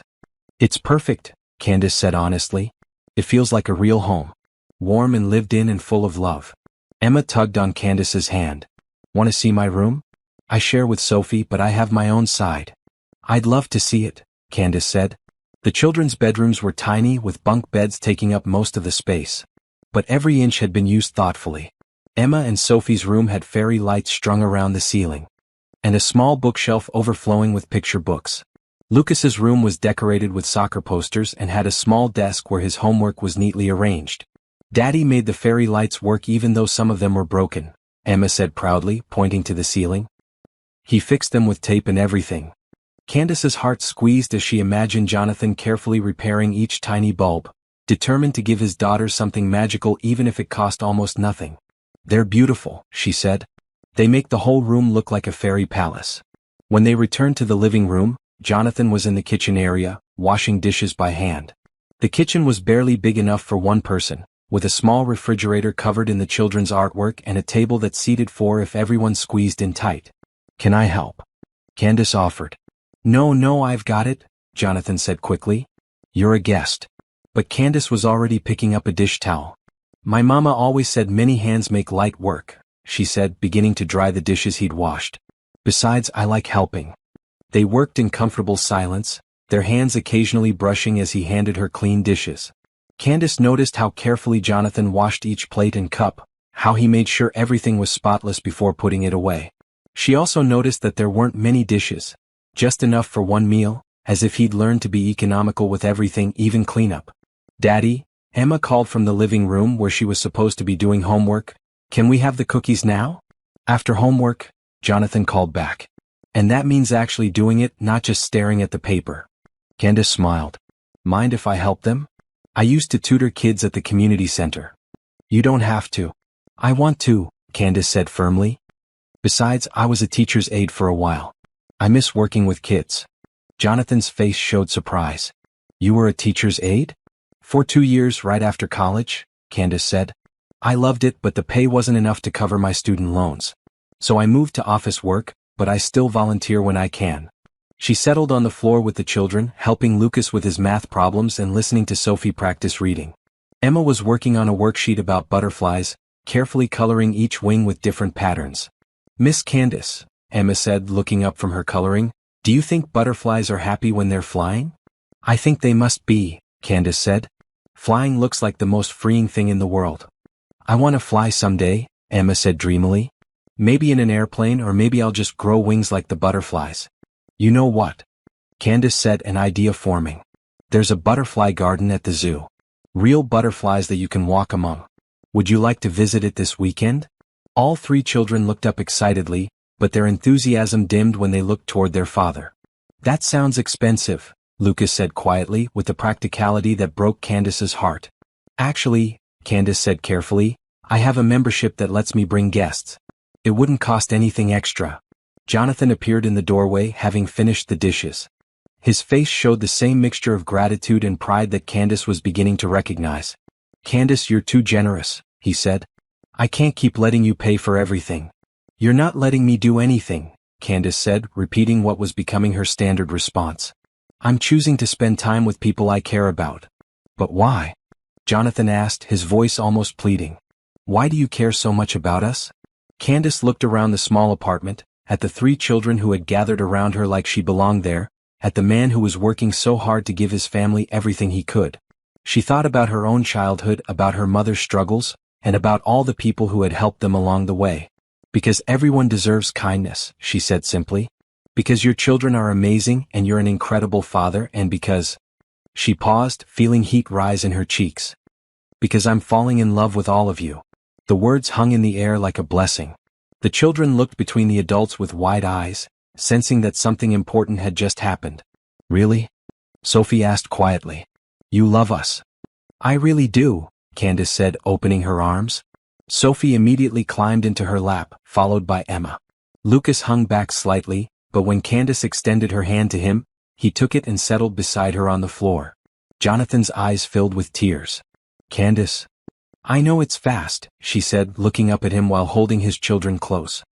It's perfect, Candace said honestly. It feels like a real home. Warm and lived in and full of love. Emma tugged on Candace's hand. Want to see my room? I share with Sophie, but I have my own side. I'd love to see it, Candace said. The children's bedrooms were tiny, with bunk beds taking up most of the space. But every inch had been used thoughtfully. Emma and Sophie's room had fairy lights strung around the ceiling. And a small bookshelf overflowing with picture books. Lucas's room was decorated with soccer posters and had a small desk where his homework was neatly arranged. Daddy made the fairy lights work even though some of them were broken, Emma said proudly, pointing to the ceiling. He fixed them with tape and everything. Candace's heart squeezed as she imagined Jonathan carefully repairing each tiny bulb, determined to give his daughter something magical even if it cost almost nothing. They're beautiful, she said. They make the whole room look like a fairy palace. When they returned to the living room, Jonathan was in the kitchen area, washing dishes by hand. The kitchen was barely big enough for one person, with a small refrigerator covered in the children's artwork and a table that seated 4 if everyone squeezed in tight. Can I help? Candace offered. No, I've got it, Jonathan said quickly. You're a guest. But Candace was already picking up a dish towel. My mama always said many hands make light work, she said, beginning to dry the dishes he'd washed. Besides, I like helping. They worked in comfortable silence, their hands occasionally brushing as he handed her clean dishes. Candace noticed how carefully Jonathan washed each plate and cup, how he made sure everything was spotless before putting it away. She also noticed that there weren't many dishes, just enough for one meal, as if he'd learned to be economical with everything, even cleanup. Daddy, Emma called from the living room where she was supposed to be doing homework. Can we have the cookies now? After homework, Jonathan called back. And that means actually doing it, not just staring at the paper. Candace smiled. Mind if I help them? I used to tutor kids at the community center. You don't have to. I want to, Candace said firmly. Besides, I was a teacher's aide for a while. I miss working with kids. Jonathan's face showed surprise. You were a teacher's aide? For 2 years right after college, Candace said. I loved it, but the pay wasn't enough to cover my student loans. So I moved to office work, but I still volunteer when I can. She settled on the floor with the children, helping Lucas with his math problems and listening to Sophie practice reading. Emma was working on a worksheet about butterflies, carefully coloring each wing with different patterns. Miss Candace, Emma said, looking up from her coloring, do you think butterflies are happy when they're flying? I think they must be, Candace said. Flying looks like the most freeing thing in the world. I want to fly someday, Emma said dreamily. Maybe in an airplane, or maybe I'll just grow wings like the butterflies. You know what? Candace said, an idea forming. There's a butterfly garden at the zoo. Real butterflies that you can walk among. Would you like to visit it this weekend? All three children looked up excitedly, but their enthusiasm dimmed when they looked toward their father. That sounds expensive, Lucas said quietly with the practicality that broke Candace's heart. Actually, Candace said carefully, I have a membership that lets me bring guests. It wouldn't cost anything extra. Jonathan appeared in the doorway, having finished the dishes. His face showed the same mixture of gratitude and pride that Candace was beginning to recognize. Candace, you're too generous, he said. I can't keep letting you pay for everything. You're not letting me do anything, Candace said, repeating what was becoming her standard response. I'm choosing to spend time with people I care about. But why? Jonathan asked, his voice almost pleading. Why do you care so much about us? Candace looked around the small apartment, at the three children who had gathered around her like she belonged there, at the man who was working so hard to give his family everything he could. She thought about her own childhood, about her mother's struggles, and about all the people who had helped them along the way. Because everyone deserves kindness, she said simply. Because your children are amazing and you're an incredible father, and because... She paused, feeling heat rise in her cheeks. Because I'm falling in love with all of you. The words hung in the air like a blessing. The children looked between the adults with wide eyes, sensing that something important had just happened. Really? Sophie asked quietly. You love us. I really do, Candace said, opening her arms. Sophie immediately climbed into her lap, followed by Emma. Lucas hung back slightly, but when Candace extended her hand to him, he took it and settled beside her on the floor. Jonathan's eyes filled with tears. Candace. I know it's fast, she said, looking up at him while holding his children close.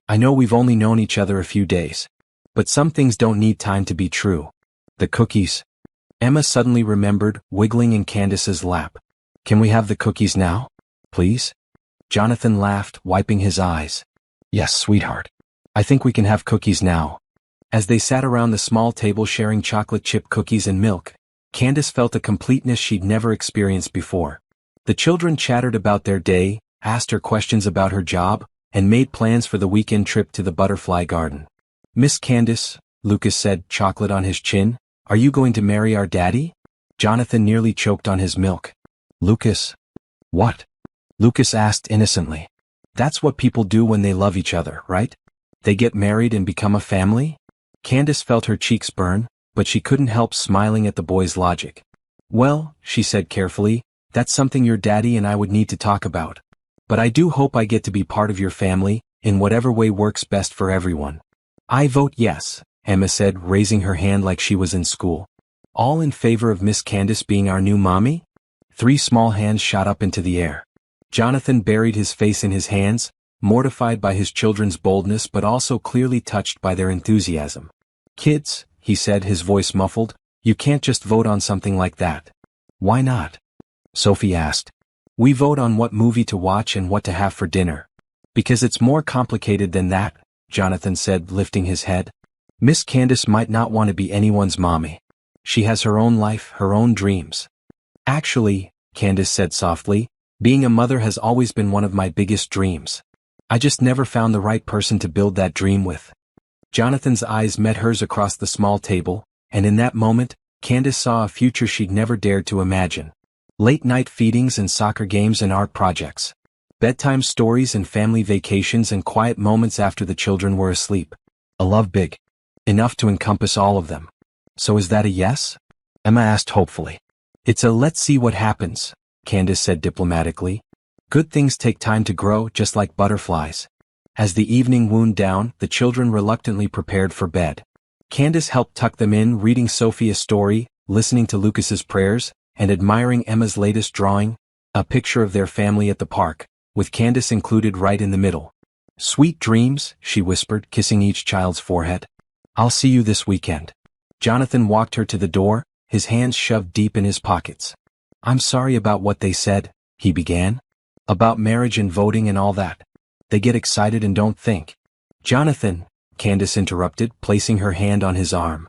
I know we've only known each other a few days. But some things don't need time to be true. The cookies. Emma suddenly remembered, wiggling in Candace's lap. Can we have the cookies now? Please? Jonathan laughed, wiping his eyes. Yes, sweetheart. I think we can have cookies now. As they sat around the small table sharing chocolate chip cookies and milk, Candace felt a completeness she'd never experienced before. The children chattered about their day, asked her questions about her job, and made plans for the weekend trip to the butterfly garden. Miss Candace, Lucas said, chocolate on his chin, are you going to marry our daddy? Jonathan nearly choked on his milk. Lucas. What? Lucas asked innocently. That's what people do when they love each other, right? They get married and become a family? Candace felt her cheeks burn, but she couldn't help smiling at the boy's logic. Well, she said carefully, that's something your daddy and I would need to talk about. But I do hope I get to be part of your family, in whatever way works best for everyone. I vote yes, Emma said, raising her hand like she was in school. All in favor of Miss Candace being our new mommy? 3 small hands shot up into the air. Jonathan buried his face in his hands, mortified by his children's boldness but also clearly touched by their enthusiasm. Kids, he said, his voice muffled, you can't just vote on something like that. Why not? Sophie asked. We vote on what movie to watch and what to have for dinner. Because it's more complicated than that, Jonathan said, lifting his head. Miss Candace might not want to be anyone's mommy. She has her own life, her own dreams. Actually, Candace said softly, being a mother has always been one of my biggest dreams. I just never found the right person to build that dream with. Jonathan's eyes met hers across the small table, and in that moment, Candace saw a future she'd never dared to imagine. Late-night feedings and soccer games and art projects. Bedtime stories and family vacations and quiet moments after the children were asleep. A love big enough to encompass all of them. So is that a yes? Emma asked hopefully. It's a let's see what happens, Candace said diplomatically. Good things take time to grow, just like butterflies. As the evening wound down, the children reluctantly prepared for bed. Candace helped tuck them in, reading Sophie a story, listening to Lucas's prayers, and admiring Emma's latest drawing, a picture of their family at the park, with Candace included right in the middle. Sweet dreams, she whispered, kissing each child's forehead. I'll see you this weekend. Jonathan walked her to the door, his hands shoved deep in his pockets. I'm sorry about what they said, he began. About marriage and voting and all that. They get excited and don't think. Jonathan, Candace interrupted, placing her hand on his arm.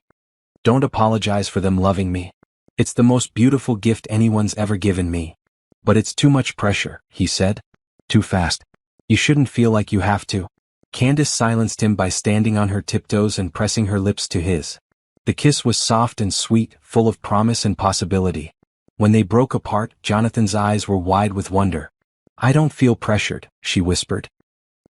Don't apologize for them loving me. It's the most beautiful gift anyone's ever given me. But it's too much pressure, he said. Too fast. You shouldn't feel like you have to. Candace silenced him by standing on her tiptoes and pressing her lips to his. The kiss was soft and sweet, full of promise and possibility. When they broke apart, Jonathan's eyes were wide with wonder. I don't feel pressured, she whispered.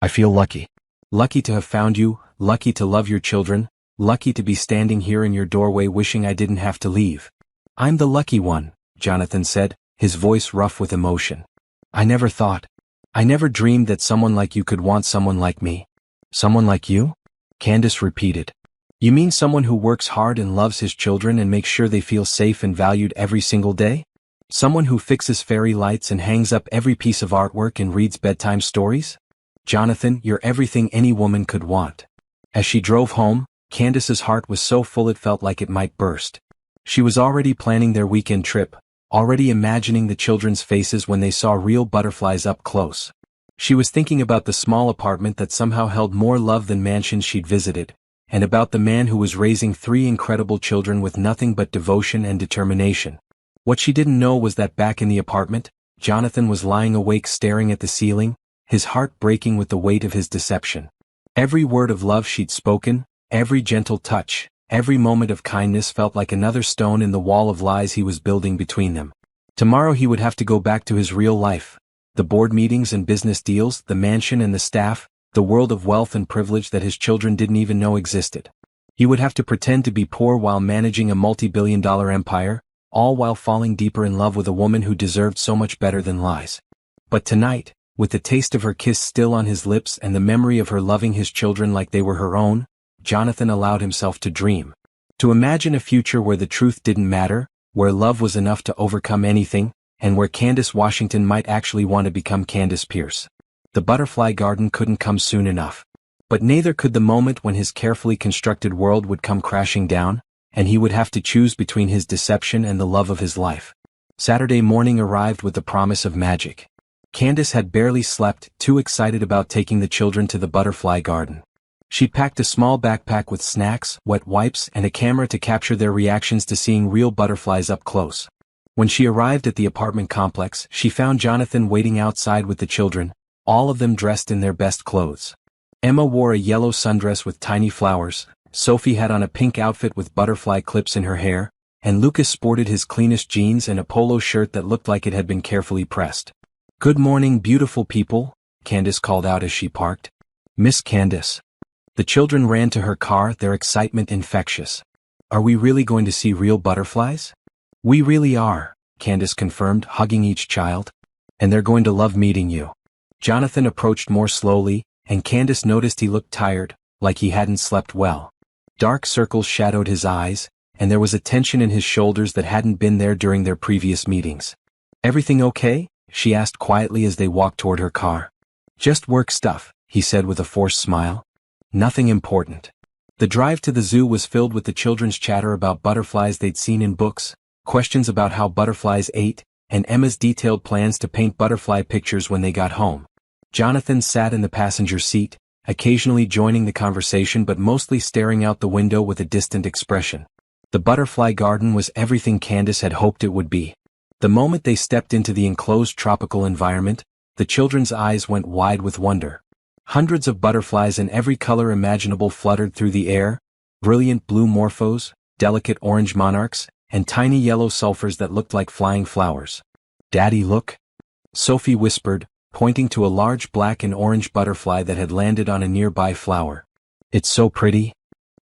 I feel lucky. Lucky to have found you, lucky to love your children, lucky to be standing here in your doorway wishing I didn't have to leave. I'm the lucky one, Jonathan said, his voice rough with emotion. I never dreamed that someone like you could want someone like me. Someone like you? Candace repeated. You mean someone who works hard and loves his children and makes sure they feel safe and valued every single day? Someone who fixes fairy lights and hangs up every piece of artwork and reads bedtime stories? Jonathan, you're everything any woman could want. As she drove home, Candace's heart was so full it felt like it might burst. She was already planning their weekend trip, already imagining the children's faces when they saw real butterflies up close. She was thinking about the small apartment that somehow held more love than mansions she'd visited, and about the man who was raising 3 incredible children with nothing but devotion and determination. What she didn't know was that back in the apartment, Jonathan was lying awake staring at the ceiling, his heart breaking with the weight of his deception. Every word of love she'd spoken, every gentle touch, every moment of kindness felt like another stone in the wall of lies he was building between them. Tomorrow he would have to go back to his real life. The board meetings and business deals, the mansion and the staff, the world of wealth and privilege that his children didn't even know existed. He would have to pretend to be poor while managing a multi-billion-dollar empire, all while falling deeper in love with a woman who deserved so much better than lies. But tonight, with the taste of her kiss still on his lips and the memory of her loving his children like they were her own, Jonathan allowed himself to dream. To imagine a future where the truth didn't matter, where love was enough to overcome anything, and where Candace Washington might actually want to become Candace Pierce. The butterfly garden couldn't come soon enough. But neither could the moment when his carefully constructed world would come crashing down, and he would have to choose between his deception and the love of his life. Saturday morning arrived with the promise of magic. Candace had barely slept, too excited about taking the children to the butterfly garden. She packed a small backpack with snacks, wet wipes, and a camera to capture their reactions to seeing real butterflies up close. When she arrived at the apartment complex, she found Jonathan waiting outside with the children, all of them dressed in their best clothes. Emma wore a yellow sundress with tiny flowers, Sophie had on a pink outfit with butterfly clips in her hair, and Lucas sported his cleanest jeans and a polo shirt that looked like it had been carefully pressed. Good morning, beautiful people, Candace called out as she parked. Miss Candace. The children ran to her car, their excitement infectious. Are we really going to see real butterflies? We really are, Candace confirmed, hugging each child. And they're going to love meeting you. Jonathan approached more slowly, and Candace noticed he looked tired, like he hadn't slept well. Dark circles shadowed his eyes, and there was a tension in his shoulders that hadn't been there during their previous meetings. Everything okay? She asked quietly as they walked toward her car. Just work stuff, he said with a forced smile. Nothing important. The drive to the zoo was filled with the children's chatter about butterflies they'd seen in books, questions about how butterflies ate, and Emma's detailed plans to paint butterfly pictures when they got home. Jonathan sat in the passenger seat, occasionally joining the conversation but mostly staring out the window with a distant expression. The butterfly garden was everything Candace had hoped it would be. The moment they stepped into the enclosed tropical environment, the children's eyes went wide with wonder. Hundreds of butterflies in every color imaginable fluttered through the air, brilliant blue morphos, delicate orange monarchs, and tiny yellow sulfurs that looked like flying flowers. Daddy, look! Sophie whispered, pointing to a large black and orange butterfly that had landed on a nearby flower. It's so pretty.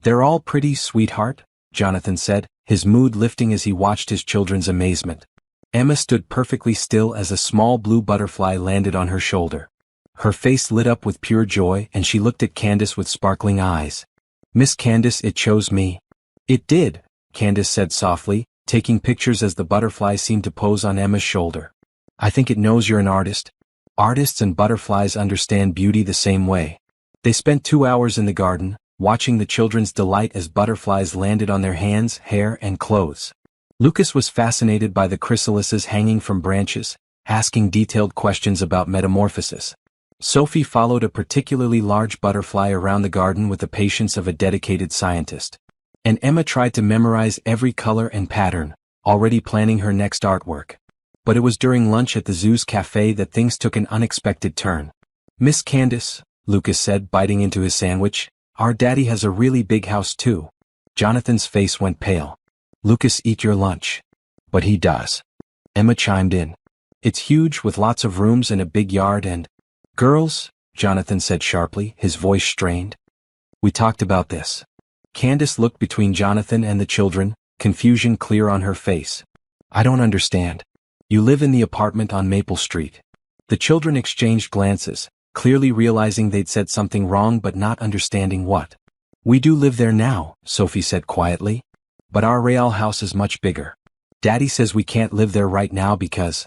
They're all pretty, sweetheart, Jonathan said, his mood lifting as he watched his children's amazement. Emma stood perfectly still as a small blue butterfly landed on her shoulder. Her face lit up with pure joy and she looked at Candace with sparkling eyes. Miss Candace, it chose me. It did, Candace said softly, taking pictures as the butterfly seemed to pose on Emma's shoulder. I think it knows you're an artist. Artists and butterflies understand beauty the same way. They spent 2 hours in the garden, watching the children's delight as butterflies landed on their hands, hair, and clothes. Lucas was fascinated by the chrysalises hanging from branches, asking detailed questions about metamorphosis. Sophie followed a particularly large butterfly around the garden with the patience of a dedicated scientist. And Emma tried to memorize every color and pattern, already planning her next artwork. But it was during lunch at the zoo's cafe that things took an unexpected turn. "Miss Candace," Lucas said, biting into his sandwich, "our daddy has a really big house too." Jonathan's face went pale. "Lucas, eat your lunch." "But he does," Emma chimed in. "It's huge with lots of rooms and a big yard and—" "Girls," Jonathan said sharply, his voice strained. "We talked about this." Candace looked between Jonathan and the children, confusion clear on her face. "I don't understand. You live in the apartment on Maple Street." The children exchanged glances, clearly realizing they'd said something wrong but not understanding what. "We do live there now," Sophie said quietly. "But our real house is much bigger. Daddy says we can't live there right now because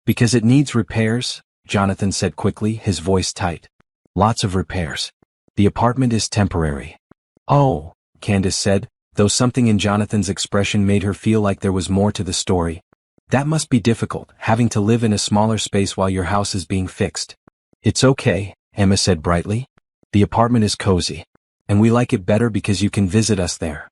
it needs repairs," Jonathan said quickly, his voice tight. "Lots of repairs. The apartment is temporary." "Oh," Candace said, though something in Jonathan's expression made her feel like there was more to the story. "That must be difficult, having to live in a smaller space while your house is being fixed." "It's okay," Emma said brightly. "The apartment is cozy. And we like it better because you can visit us there."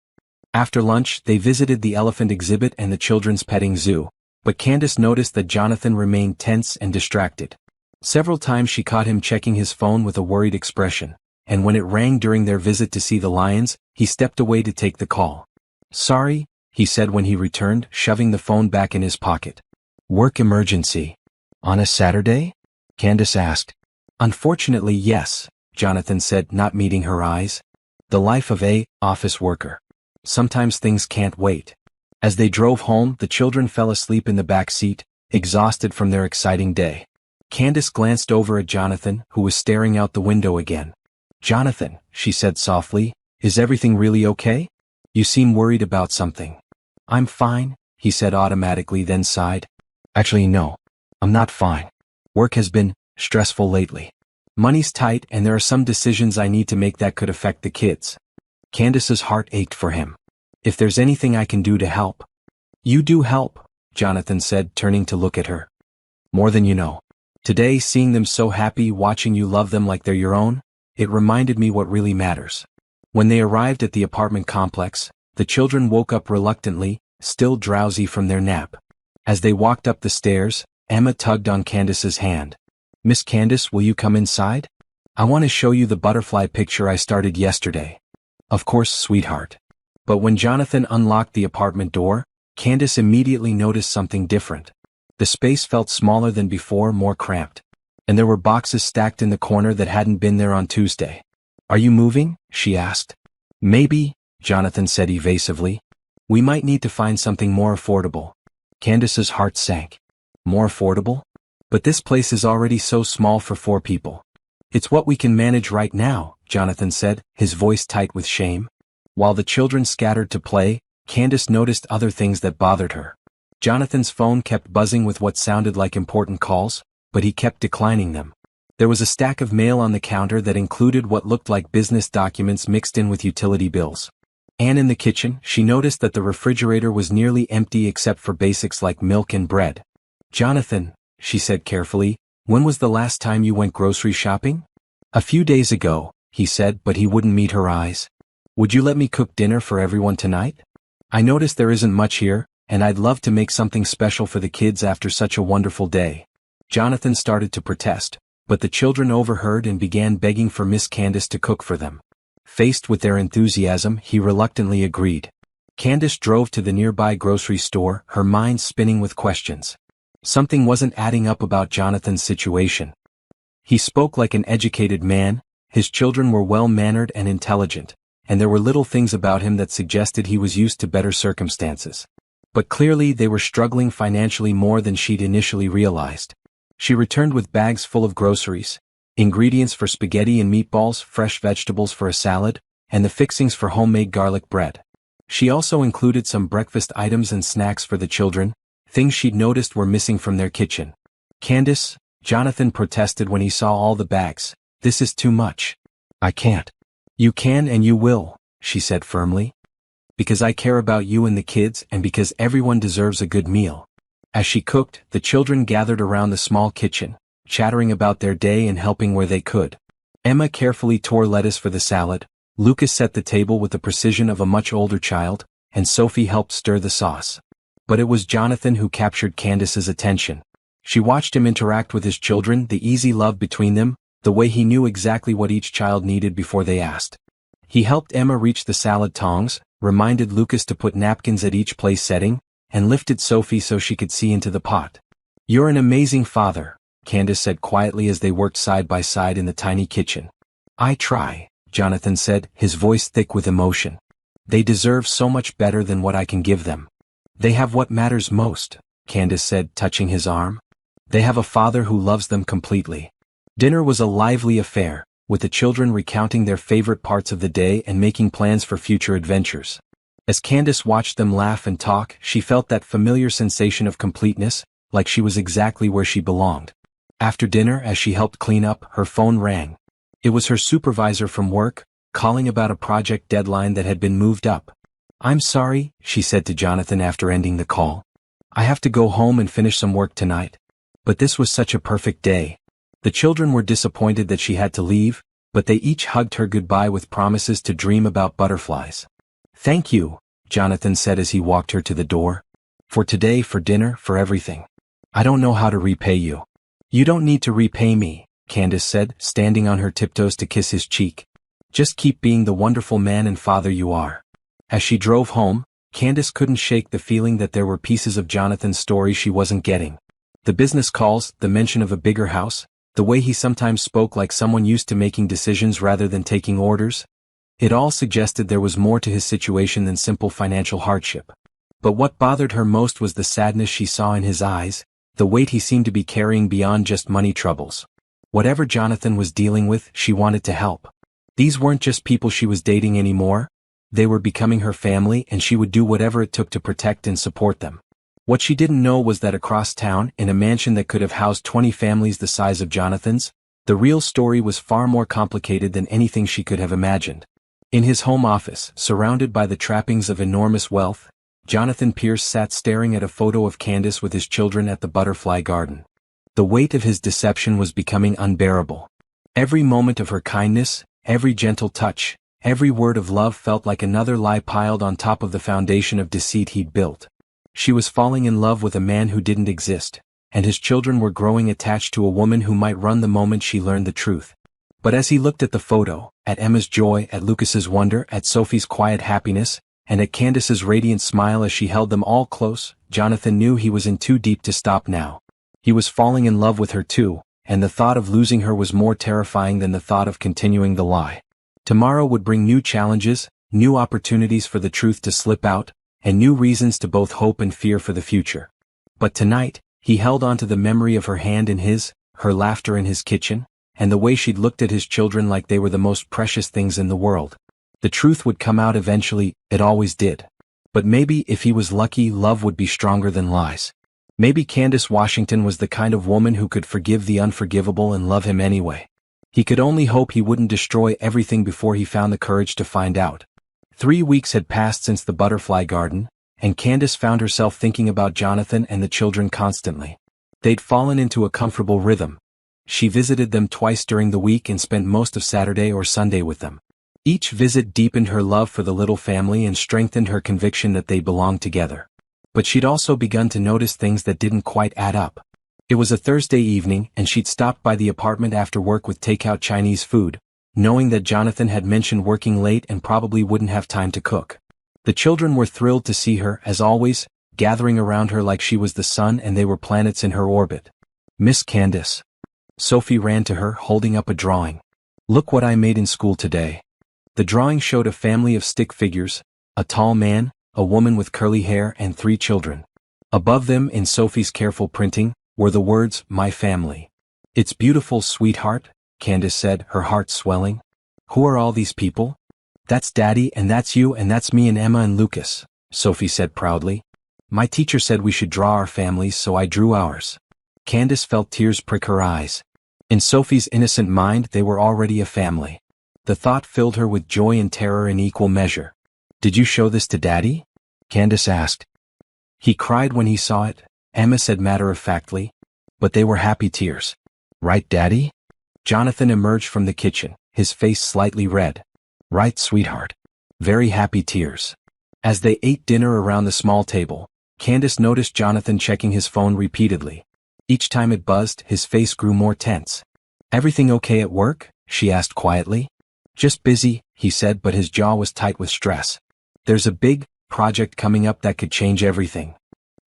After lunch, they visited the elephant exhibit and the children's petting zoo, but Candace noticed that Jonathan remained tense and distracted. Several times she caught him checking his phone with a worried expression, and when it rang during their visit to see the lions, he stepped away to take the call. "Sorry," he said when he returned, shoving the phone back in his pocket. "Work emergency. On a Saturday?" Candace asked. "Unfortunately, yes," Jonathan said, not meeting her eyes. "The life of a office worker. Sometimes things can't wait." As they drove home, the children fell asleep in the back seat, exhausted from their exciting day. Candace glanced over at Jonathan, who was staring out the window again. "Jonathan," she said softly, "is everything really okay? You seem worried about something." "I'm fine," he said automatically, then sighed. "Actually, no. I'm not fine. Work has been stressful lately. Money's tight and there are some decisions I need to make that could affect the kids." Candace's heart ached for him. "If there's anything I can do to help." "You do help," Jonathan said, turning to look at her. "More than you know. Today, seeing them so happy, watching you love them like they're your own, it reminded me what really matters." When they arrived at the apartment complex, the children woke up reluctantly, still drowsy from their nap. As they walked up the stairs, Emma tugged on Candace's hand. "Miss Candace, will you come inside? I want to show you the butterfly picture I started yesterday." "Of course, sweetheart." But when Jonathan unlocked the apartment door, Candace immediately noticed something different. The space felt smaller than before, more cramped. And there were boxes stacked in the corner that hadn't been there on Tuesday. "Are you moving?" she asked. "Maybe," Jonathan said evasively. "We might need to find something more affordable." Candace's heart sank. More affordable? But this place is already so small for 4 people. "It's what we can manage right now," Jonathan said, his voice tight with shame. While the children scattered to play, Candace noticed other things that bothered her. Jonathan's phone kept buzzing with what sounded like important calls, but he kept declining them. There was a stack of mail on the counter that included what looked like business documents mixed in with utility bills. And in the kitchen, she noticed that the refrigerator was nearly empty except for basics like milk and bread. "Jonathan," she said carefully, "when was the last time you went grocery shopping?" "A few days ago," he said, but he wouldn't meet her eyes. "Would you let me cook dinner for everyone tonight? I noticed there isn't much here, and I'd love to make something special for the kids after such a wonderful day." Jonathan started to protest, but the children overheard and began begging for Miss Candace to cook for them. Faced with their enthusiasm, he reluctantly agreed. Candace drove to the nearby grocery store, her mind spinning with questions. Something wasn't adding up about Jonathan's situation. He spoke like an educated man, his children were well-mannered and intelligent, and there were little things about him that suggested he was used to better circumstances. But clearly they were struggling financially more than she'd initially realized. She returned with bags full of groceries, ingredients for spaghetti and meatballs, fresh vegetables for a salad, and the fixings for homemade garlic bread. She also included some breakfast items and snacks for the children, things she'd noticed were missing from their kitchen. "Candace," Jonathan protested when he saw all the bags, "this is too much." "I can't." "You can and you will," she said firmly. "Because I care about you and the kids and because everyone deserves a good meal." As she cooked, the children gathered around the small kitchen, chattering about their day and helping where they could. Emma carefully tore lettuce for the salad, Lucas set the table with the precision of a much older child, and Sophie helped stir the sauce. But it was Jonathan who captured Candace's attention. She watched him interact with his children, the easy love between them, the way he knew exactly what each child needed before they asked. He helped Emma reach the salad tongs, reminded Lucas to put napkins at each place setting, and lifted Sophie so she could see into the pot. "You're an amazing father," Candace said quietly as they worked side by side in the tiny kitchen. "I try," Jonathan said, his voice thick with emotion. "They deserve so much better than what I can give them." "They have what matters most," Candace said, touching his arm. "They have a father who loves them completely." Dinner was a lively affair, with the children recounting their favorite parts of the day and making plans for future adventures. As Candace watched them laugh and talk, she felt that familiar sensation of completeness, like she was exactly where she belonged. After dinner, as she helped clean up, her phone rang. It was her supervisor from work, calling about a project deadline that had been moved up. "I'm sorry," she said to Jonathan after ending the call. "I have to go home and finish some work tonight. But this was such a perfect day." The children were disappointed that she had to leave, but they each hugged her goodbye with promises to dream about butterflies. "Thank you," Jonathan said as he walked her to the door. "For today, for dinner, for everything. I don't know how to repay you." "You don't need to repay me," Candace said, standing on her tiptoes to kiss his cheek. "Just keep being the wonderful man and father you are." As she drove home, Candace couldn't shake the feeling that there were pieces of Jonathan's story she wasn't getting. The business calls, the mention of a bigger house, the way he sometimes spoke like someone used to making decisions rather than taking orders. It all suggested there was more to his situation than simple financial hardship. But what bothered her most was the sadness she saw in his eyes, the weight he seemed to be carrying beyond just money troubles. Whatever Jonathan was dealing with, she wanted to help. These weren't just people she was dating anymore. They were becoming her family, and she would do whatever it took to protect and support them. What she didn't know was that across town, in a mansion that could have housed 20 families the size of Jonathan's, the real story was far more complicated than anything she could have imagined. In his home office, surrounded by the trappings of enormous wealth, Jonathan Pierce sat staring at a photo of Candace with his children at the butterfly garden. The weight of his deception was becoming unbearable. Every moment of her kindness, every gentle touch, every word of love felt like another lie piled on top of the foundation of deceit he'd built. She was falling in love with a man who didn't exist, and his children were growing attached to a woman who might run the moment she learned the truth. But as he looked at the photo, at Emma's joy, at Lucas's wonder, at Sophie's quiet happiness, and at Candace's radiant smile as she held them all close, Jonathan knew he was in too deep to stop now. He was falling in love with her too, and the thought of losing her was more terrifying than the thought of continuing the lie. Tomorrow would bring new challenges, new opportunities for the truth to slip out, and new reasons to both hope and fear for the future. But tonight, he held on to the memory of her hand in his, her laughter in his kitchen, and the way she'd looked at his children like they were the most precious things in the world. The truth would come out eventually, it always did. But maybe if he was lucky, love would be stronger than lies. Maybe Candace Washington was the kind of woman who could forgive the unforgivable and love him anyway. He could only hope he wouldn't destroy everything before he found the courage to find out. 3 weeks had passed since the butterfly garden, and Candace found herself thinking about Jonathan and the children constantly. They'd fallen into a comfortable rhythm. She visited them twice during the week and spent most of Saturday or Sunday with them. Each visit deepened her love for the little family and strengthened her conviction that they belonged together. But she'd also begun to notice things that didn't quite add up. It was a Thursday evening, and she'd stopped by the apartment after work with takeout Chinese food, knowing that Jonathan had mentioned working late and probably wouldn't have time to cook. The children were thrilled to see her, as always, gathering around her like she was the sun and they were planets in her orbit. "Miss Candace." Sophie ran to her, holding up a drawing. "Look what I made in school today." The drawing showed a family of stick figures, a tall man, a woman with curly hair, and 3 children. Above them, in Sophie's careful printing, were the words, "My family." "It's beautiful, sweetheart," Candace said, her heart swelling. "Who are all these people?" "That's Daddy, and that's you, and that's me and Emma and Lucas," Sophie said proudly. "My teacher said we should draw our families, so I drew ours." Candace felt tears prick her eyes. In Sophie's innocent mind, they were already a family. The thought filled her with joy and terror in equal measure. "Did you show this to Daddy?" Candace asked. "He cried when he saw it," Emma said matter-of-factly. "But they were happy tears. Right, Daddy?" Jonathan emerged from the kitchen, his face slightly red. "Right, sweetheart. Very happy tears." As they ate dinner around the small table, Candace noticed Jonathan checking his phone repeatedly. Each time it buzzed, his face grew more tense. "Everything okay at work?" she asked quietly. "Just busy," he said, but his jaw was tight with stress. "There's a big project coming up that could change everything."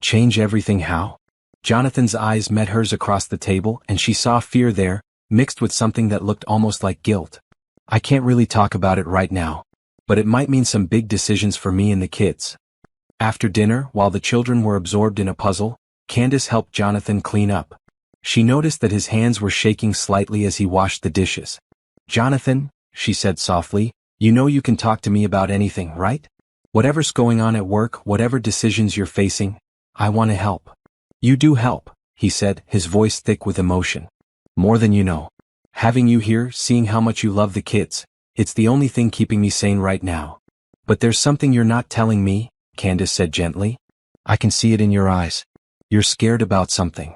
"Change everything how?" Jonathan's eyes met hers across the table, and she saw fear there, mixed with something that looked almost like guilt. "I can't really talk about it right now. But it might mean some big decisions for me and the kids." After dinner, while the children were absorbed in a puzzle, Candace helped Jonathan clean up. She noticed that his hands were shaking slightly as he washed the dishes. "Jonathan," she said softly, "you know you can talk to me about anything, right? Whatever's going on at work, whatever decisions you're facing, I want to help." "You do help," he said, his voice thick with emotion. "More than you know. Having you here, seeing how much you love the kids, it's the only thing keeping me sane right now." "But there's something you're not telling me," Candace said gently. "I can see it in your eyes. You're scared about something."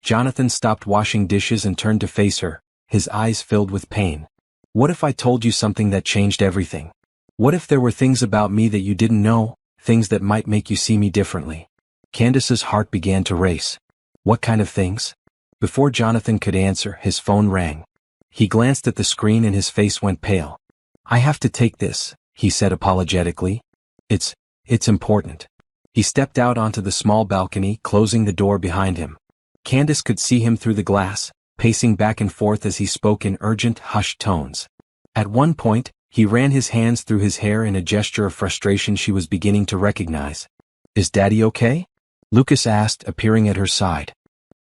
Jonathan stopped washing dishes and turned to face her, his eyes filled with pain. "What if I told you something that changed everything? What if there were things about me that you didn't know, things that might make you see me differently?" Candace's heart began to race. "What kind of things?" Before Jonathan could answer, his phone rang. He glanced at the screen and his face went pale. "I have to take this," he said apologetically. It's important." He stepped out onto the small balcony, closing the door behind him. Candace could see him through the glass, pacing back and forth as he spoke in urgent, hushed tones. At one point, he ran his hands through his hair in a gesture of frustration she was beginning to recognize. "Is Daddy okay?" Lucas asked, appearing at her side.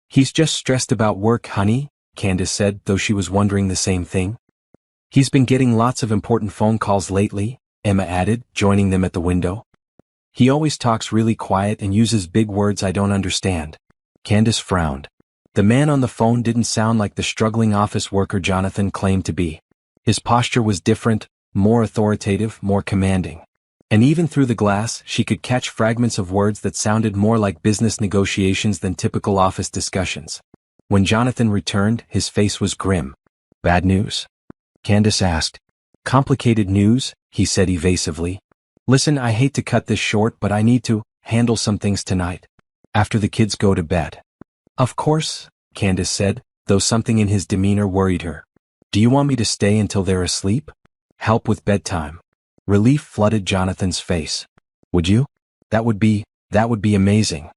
"He's just stressed about work, honey," Candace said, though she was wondering the same thing. "He's been getting lots of important phone calls lately," Emma added, joining them at the window. "He always talks really quiet and uses big words I don't understand." Candace frowned. The man on the phone didn't sound like the struggling office worker Jonathan claimed to be. His posture was different, more authoritative, more commanding. And even through the glass, she could catch fragments of words that sounded more like business negotiations than typical office discussions. When Jonathan returned, his face was grim. "Bad news?" Candace asked. "Complicated news," he said evasively. "Listen, I hate to cut this short, but I need to handle some things tonight. After the kids go to bed." "Of course," Candace said, though something in his demeanor worried her. "Do you want me to stay until they're asleep? Help with bedtime?" Relief flooded Jonathan's face. "Would you? That would be amazing."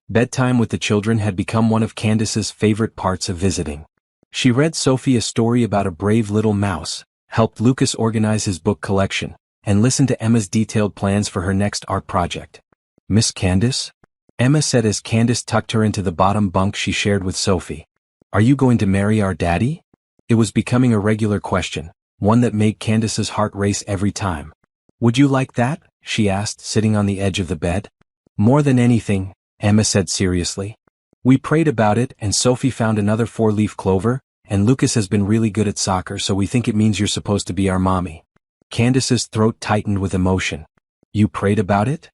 Bedtime with the children had become one of Candace's favorite parts of visiting. She read Sophie a story about a brave little mouse, helped Lucas organize his book collection, and listened to Emma's detailed plans for her next art project. "Miss Candace?" Emma said as Candace tucked her into the bottom bunk she shared with Sophie. "Are you going to marry our daddy?" It was becoming a regular question, one that made Candace's heart race every time. "Would you like that?" she asked, sitting on the edge of the bed. "More than anything," Emma said seriously. "We prayed about it and Sophie found another 4-leaf clover, and Lucas has been really good at soccer, so we think it means you're supposed to be our mommy." Candace's throat tightened with emotion. "You prayed about it?"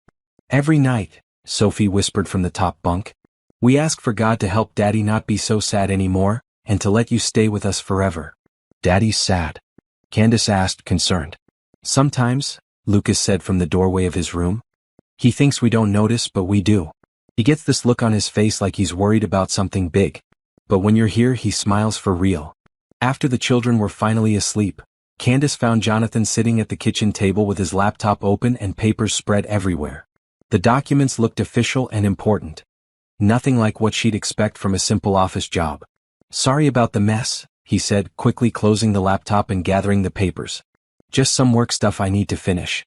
"Every night," Sophie whispered from the top bunk. "We ask for God to help Daddy not be so sad anymore, and to let you stay with us forever." "Daddy's sad?" Candace asked, concerned. "Sometimes," Lucas said from the doorway of his room. "He thinks we don't notice, but we do. He gets this look on his face like he's worried about something big. But when you're here, he smiles for real." After the children were finally asleep, Candace found Jonathan sitting at the kitchen table with his laptop open and papers spread everywhere. The documents looked official and important. Nothing like what she'd expect from a simple office job. "Sorry about the mess," he said, quickly closing the laptop and gathering the papers. "Just some work stuff I need to finish."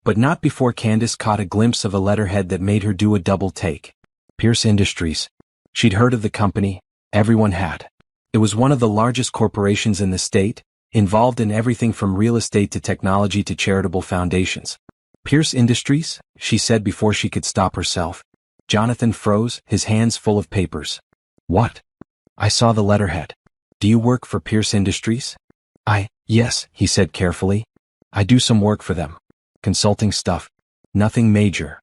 But not before Candace caught a glimpse of a letterhead that made her do a double take. Pierce Industries. She'd heard of the company, everyone had. It was one of the largest corporations in the state, involved in everything from real estate to technology to charitable foundations. "Pierce Industries?" she said before she could stop herself. Jonathan froze, his hands full of papers. "What?" "I saw the letterhead. Do you work for Pierce Industries?" Yes, he said carefully. "I do some work for them. Consulting stuff. Nothing major."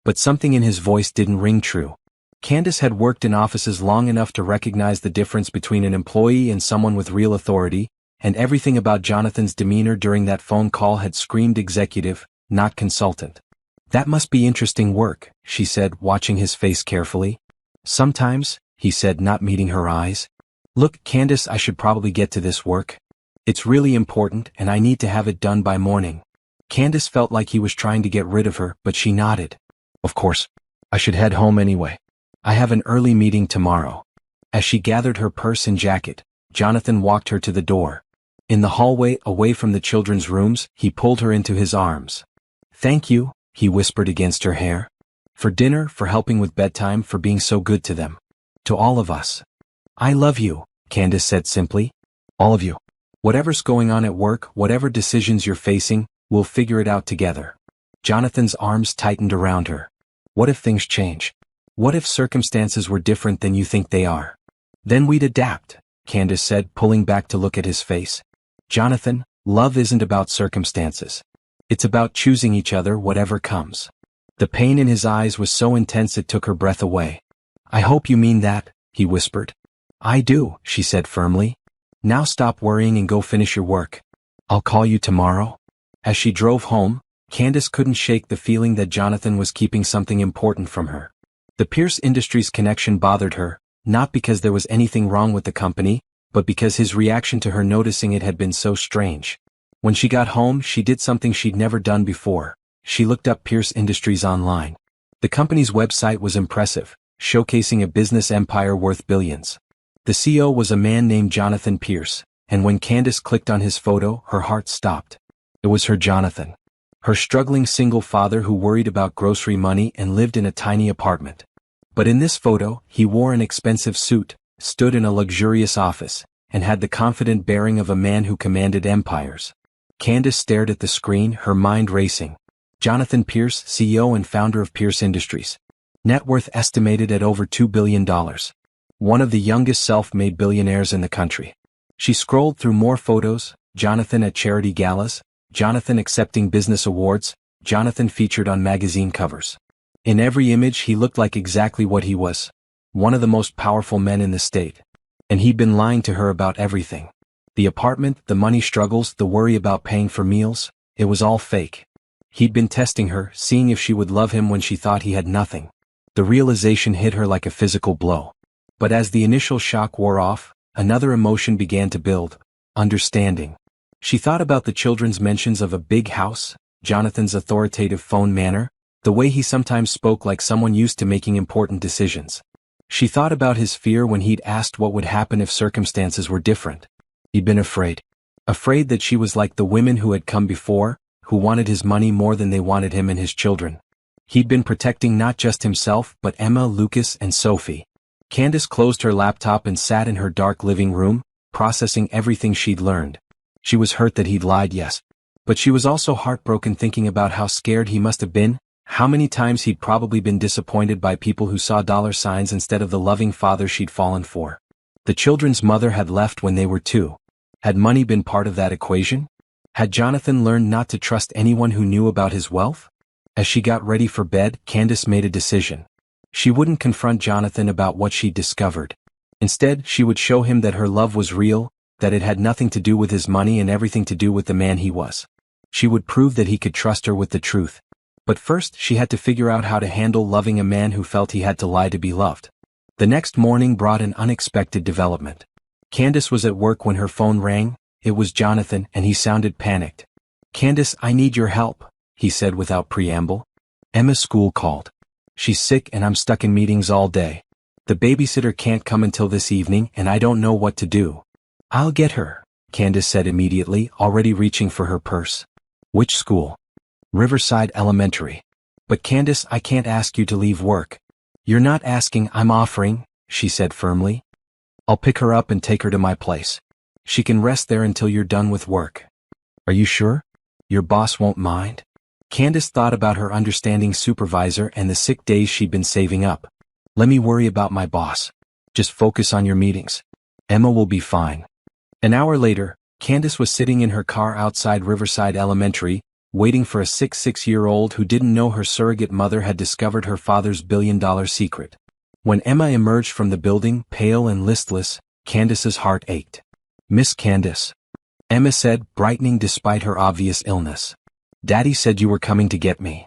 But something in his voice didn't ring true. Candace had worked in offices long enough to recognize the difference between an employee and someone with real authority, and everything about Jonathan's demeanor during that phone call had screamed executive, not consultant. That must be interesting work, she said, watching his face carefully. Sometimes, he said, not meeting her eyes. Look, Candace, I should probably get to this work. It's really important and I need to have it done by morning. Candace felt like he was trying to get rid of her, but she nodded. Of course. I should head home anyway. I have an early meeting tomorrow. As she gathered her purse and jacket, Jonathan walked her to the door. In the hallway, away from the children's rooms, he pulled her into his arms. Thank you, he whispered against her hair. For dinner, for helping with bedtime, for being so good to them. To all of us. I love you, Candace said simply. All of you. Whatever's going on at work, whatever decisions you're facing, we'll figure it out together. Jonathan's arms tightened around her. What if things change? What if circumstances were different than you think they are? Then we'd adapt, Candace said, pulling back to look at his face. Jonathan, love isn't about circumstances. It's about choosing each other whatever comes. The pain in his eyes was so intense it took her breath away. I hope you mean that, he whispered. I do, she said firmly. Now stop worrying and go finish your work. I'll call you tomorrow. As she drove home, Candace couldn't shake the feeling that Jonathan was keeping something important from her. The Pierce Industries connection bothered her, not because there was anything wrong with the company, but because his reaction to her noticing it had been so strange. When she got home, she did something she'd never done before. She looked up Pierce Industries online. The company's website was impressive, showcasing a business empire worth billions. The CEO was a man named Jonathan Pierce, and when Candace clicked on his photo, her heart stopped. It was her Jonathan. Her struggling single father who worried about grocery money and lived in a tiny apartment. But in this photo, he wore an expensive suit, stood in a luxurious office, and had the confident bearing of a man who commanded empires. Candace stared at the screen, her mind racing. Jonathan Pierce, CEO and founder of Pierce Industries. Net worth estimated at over $2 billion. One of the youngest self-made billionaires in the country. She scrolled through more photos, Jonathan at charity galas, Jonathan accepting business awards, Jonathan featured on magazine covers. In every image he looked like exactly what he was. One of the most powerful men in the state. And he'd been lying to her about everything. The apartment, the money struggles, the worry about paying for meals, it was all fake. He'd been testing her, seeing if she would love him when she thought he had nothing. The realization hit her like a physical blow. But as the initial shock wore off, another emotion began to build. Understanding. She thought about the children's mentions of a big house, Jonathan's authoritative phone manner, the way he sometimes spoke like someone used to making important decisions. She thought about his fear when he'd asked what would happen if circumstances were different. He'd been afraid. Afraid that she was like the women who had come before, who wanted his money more than they wanted him and his children. He'd been protecting not just himself but Emma, Lucas, and Sophie. Candace closed her laptop and sat in her dark living room, processing everything she'd learned. She was hurt that he'd lied, yes. But she was also heartbroken thinking about how scared he must have been, how many times he'd probably been disappointed by people who saw dollar signs instead of the loving father she'd fallen for. The children's mother had left when they were 2. Had money been part of that equation? Had Jonathan learned not to trust anyone who knew about his wealth? As she got ready for bed, Candace made a decision. She wouldn't confront Jonathan about what she'd discovered. Instead, she would show him that her love was real, that it had nothing to do with his money and everything to do with the man he was. She would prove that he could trust her with the truth. But first, she had to figure out how to handle loving a man who felt he had to lie to be loved. The next morning brought an unexpected development. Candace was at work when her phone rang. It was Jonathan, and he sounded panicked. Candace, I need your help, he said without preamble. Emma's school called. She's sick and I'm stuck in meetings all day. The babysitter can't come until this evening and I don't know what to do. I'll get her, Candace said immediately, already reaching for her purse. Which school? Riverside Elementary. But Candace, I can't ask you to leave work. You're not asking, I'm offering, she said firmly. I'll pick her up and take her to my place. She can rest there until you're done with work. Are you sure? Your boss won't mind? Candace thought about her understanding supervisor and the sick days she'd been saving up. Let me worry about my boss. Just focus on your meetings. Emma will be fine. An hour later, Candace was sitting in her car outside Riverside Elementary, waiting for a 6-year-old who didn't know her surrogate mother had discovered her father's billion-dollar secret. When Emma emerged from the building, pale and listless, Candace's heart ached. Miss Candace, Emma said, brightening despite her obvious illness. Daddy said you were coming to get me.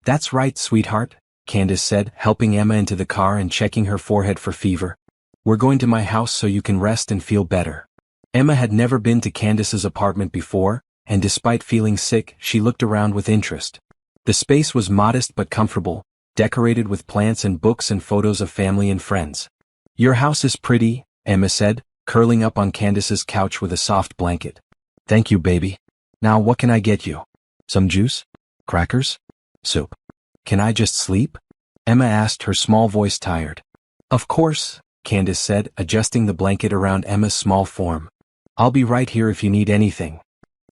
That's right, sweetheart, Candace said, helping Emma into the car and checking her forehead for fever. We're going to my house so you can rest and feel better. Emma had never been to Candace's apartment before, and despite feeling sick, she looked around with interest. The space was modest but comfortable, decorated with plants and books and photos of family and friends. Your house is pretty, Emma said, curling up on Candace's couch with a soft blanket. Thank you, baby. Now what can I get you? Some juice? Crackers? Soup? Can I just sleep? Emma asked, her small voice tired. Of course, Candace said, adjusting the blanket around Emma's small form. I'll be right here if you need anything.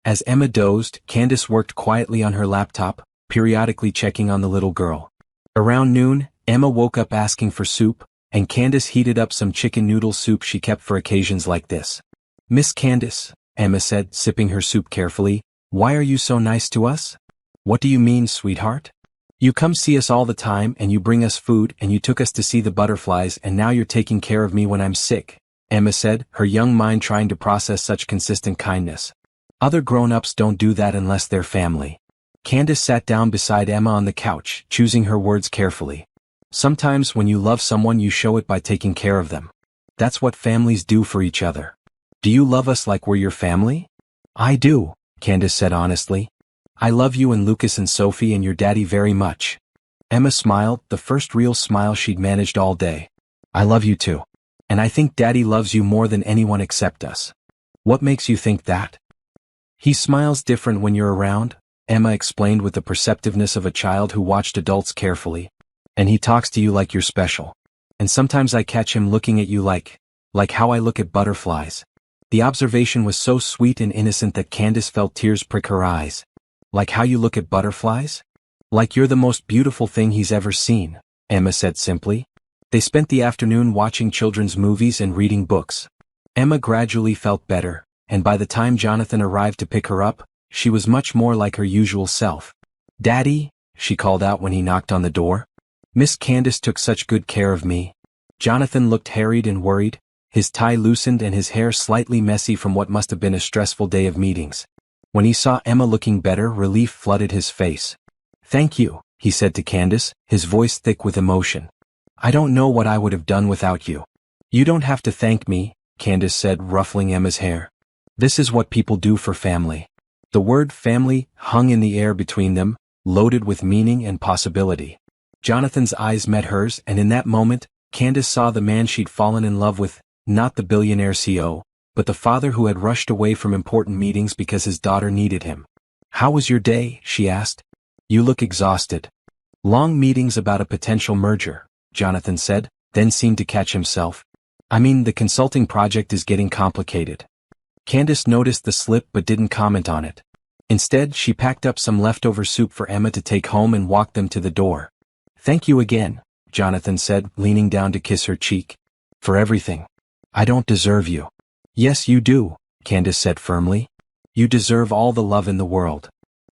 As Emma dozed, Candace worked quietly on her laptop, periodically checking on the little girl. Around noon, Emma woke up asking for soup, and Candace heated up some chicken noodle soup she kept for occasions like this. Miss Candace, Emma said, sipping her soup carefully, why are you so nice to us? What do you mean, sweetheart? You come see us all the time and you bring us food and you took us to see the butterflies and now you're taking care of me when I'm sick, Emma said, her young mind trying to process such consistent kindness. Other grown-ups don't do that unless they're family. Candace sat down beside Emma on the couch, choosing her words carefully. Sometimes when you love someone you show it by taking care of them. That's what families do for each other. Do you love us like we're your family? I do, Candace said honestly. I love you and Lucas and Sophie and your daddy very much. Emma smiled, the first real smile she'd managed all day. I love you too. And I think Daddy loves you more than anyone except us. What makes you think that? He smiles different when you're around, Emma explained with the perceptiveness of a child who watched adults carefully. And he talks to you like you're special. And sometimes I catch him looking at you like how I look at butterflies. The observation was so sweet and innocent that Candace felt tears prick her eyes. Like how you look at butterflies? Like you're the most beautiful thing he's ever seen, Emma said simply. They spent the afternoon watching children's movies and reading books. Emma gradually felt better, and by the time Jonathan arrived to pick her up, she was much more like her usual self. Daddy, she called out when he knocked on the door. Miss Candace took such good care of me. Jonathan looked harried and worried, his tie loosened and his hair slightly messy from what must have been a stressful day of meetings. When he saw Emma looking better, relief flooded his face. Thank you, he said to Candace, his voice thick with emotion. I don't know what I would have done without you. You don't have to thank me, Candace said, ruffling Emma's hair. This is what people do for family. The word family hung in the air between them, loaded with meaning and possibility. Jonathan's eyes met hers, and in that moment, Candace saw the man she'd fallen in love with, not the billionaire CEO, but the father who had rushed away from important meetings because his daughter needed him. How was your day? She asked. You look exhausted. Long meetings about a potential merger, Jonathan said, then seemed to catch himself. I mean, the consulting project is getting complicated. Candace noticed the slip but didn't comment on it. Instead, she packed up some leftover soup for Emma to take home and walked them to the door. Thank you again, Jonathan said, leaning down to kiss her cheek. For everything. I don't deserve you. Yes, you do, Candace said firmly. You deserve all the love in the world.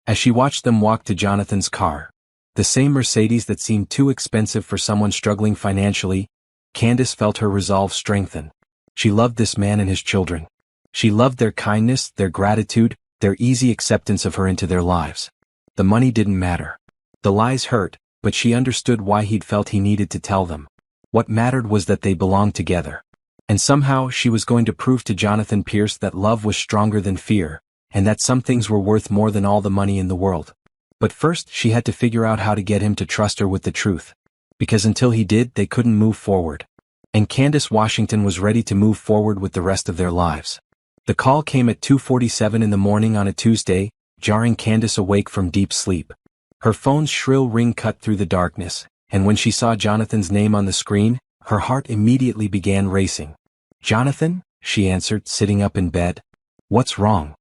As she watched them walk to Jonathan's car, the same Mercedes that seemed too expensive for someone struggling financially, Candace felt her resolve strengthen. She loved this man and his children. She loved their kindness, their gratitude, their easy acceptance of her into their lives. The money didn't matter. The lies hurt, but she understood why he'd felt he needed to tell them. What mattered was that they belonged together. And somehow she was going to prove to Jonathan Pierce that love was stronger than fear, and that some things were worth more than all the money in the world. But first she had to figure out how to get him to trust her with the truth. Because until he did, they couldn't move forward. And Candace Washington was ready to move forward with the rest of their lives. The call came at 2:47 in the morning on a Tuesday, jarring Candace awake from deep sleep. Her phone's shrill ring cut through the darkness, and when she saw Jonathan's name on the screen, her heart immediately began racing. Jonathan, she answered, sitting up in bed. What's wrong?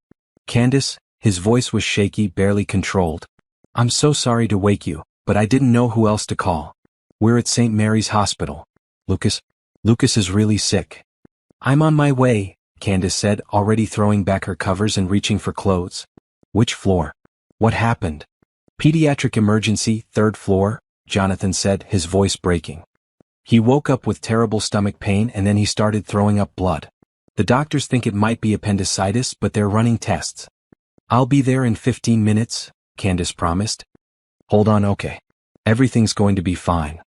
Candace, his voice was shaky, barely controlled. I'm so sorry to wake you, but I didn't know who else to call. We're at St. Mary's Hospital. Lucas is really sick. I'm on my way, Candace said, already throwing back her covers and reaching for clothes. Which floor? What happened? Pediatric emergency, 3rd floor, Jonathan said, his voice breaking. He woke up with terrible stomach pain and then he started throwing up blood. The doctors think it might be appendicitis, but they're running tests. I'll be there in 15 minutes, Candace promised. Hold on, okay. Everything's going to be fine.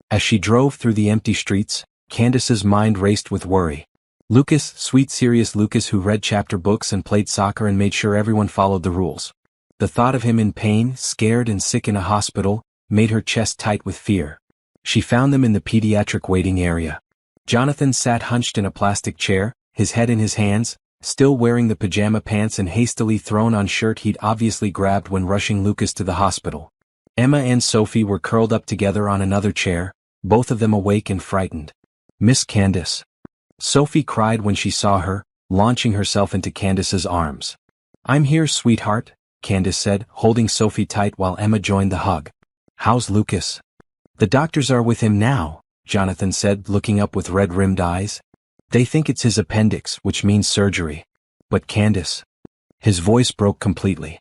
As she drove through the empty streets, Candace's mind raced with worry. Lucas, sweet serious Lucas who read chapter books and played soccer and made sure everyone followed the rules. The thought of him in pain, scared and sick in a hospital, made her chest tight with fear. She found them in the pediatric waiting area. Jonathan sat hunched in a plastic chair, his head in his hands, still wearing the pajama pants and hastily thrown on shirt he'd obviously grabbed when rushing Lucas to the hospital. Emma and Sophie were curled up together on another chair, both of them awake and frightened. "Miss Candace." Sophie cried when she saw her, launching herself into Candace's arms. "I'm here, sweetheart," Candace said, holding Sophie tight while Emma joined the hug. "How's Lucas?" "The doctors are with him now," Jonathan said, looking up with red-rimmed eyes. "They think it's his appendix, which means surgery." "But Candace..." His voice broke completely.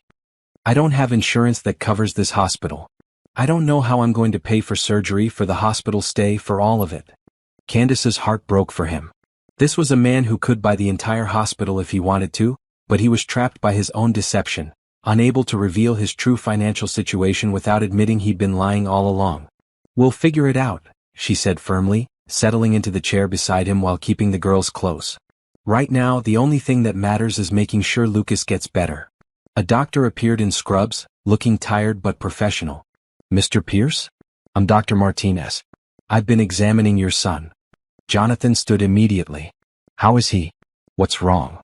"I don't have insurance that covers this hospital. I don't know how I'm going to pay for surgery, for the hospital stay, for all of it." Candace's heart broke for him. This was a man who could buy the entire hospital if he wanted to, but he was trapped by his own deception, unable to reveal his true financial situation without admitting he'd been lying all along. "We'll figure it out," she said firmly, settling into the chair beside him while keeping the girls close. "Right now, the only thing that matters is making sure Lucas gets better." A doctor appeared in scrubs, looking tired but professional. "Mr. Pierce? I'm Dr. Martinez. I've been examining your son." Jonathan stood immediately. "How is he? What's wrong?"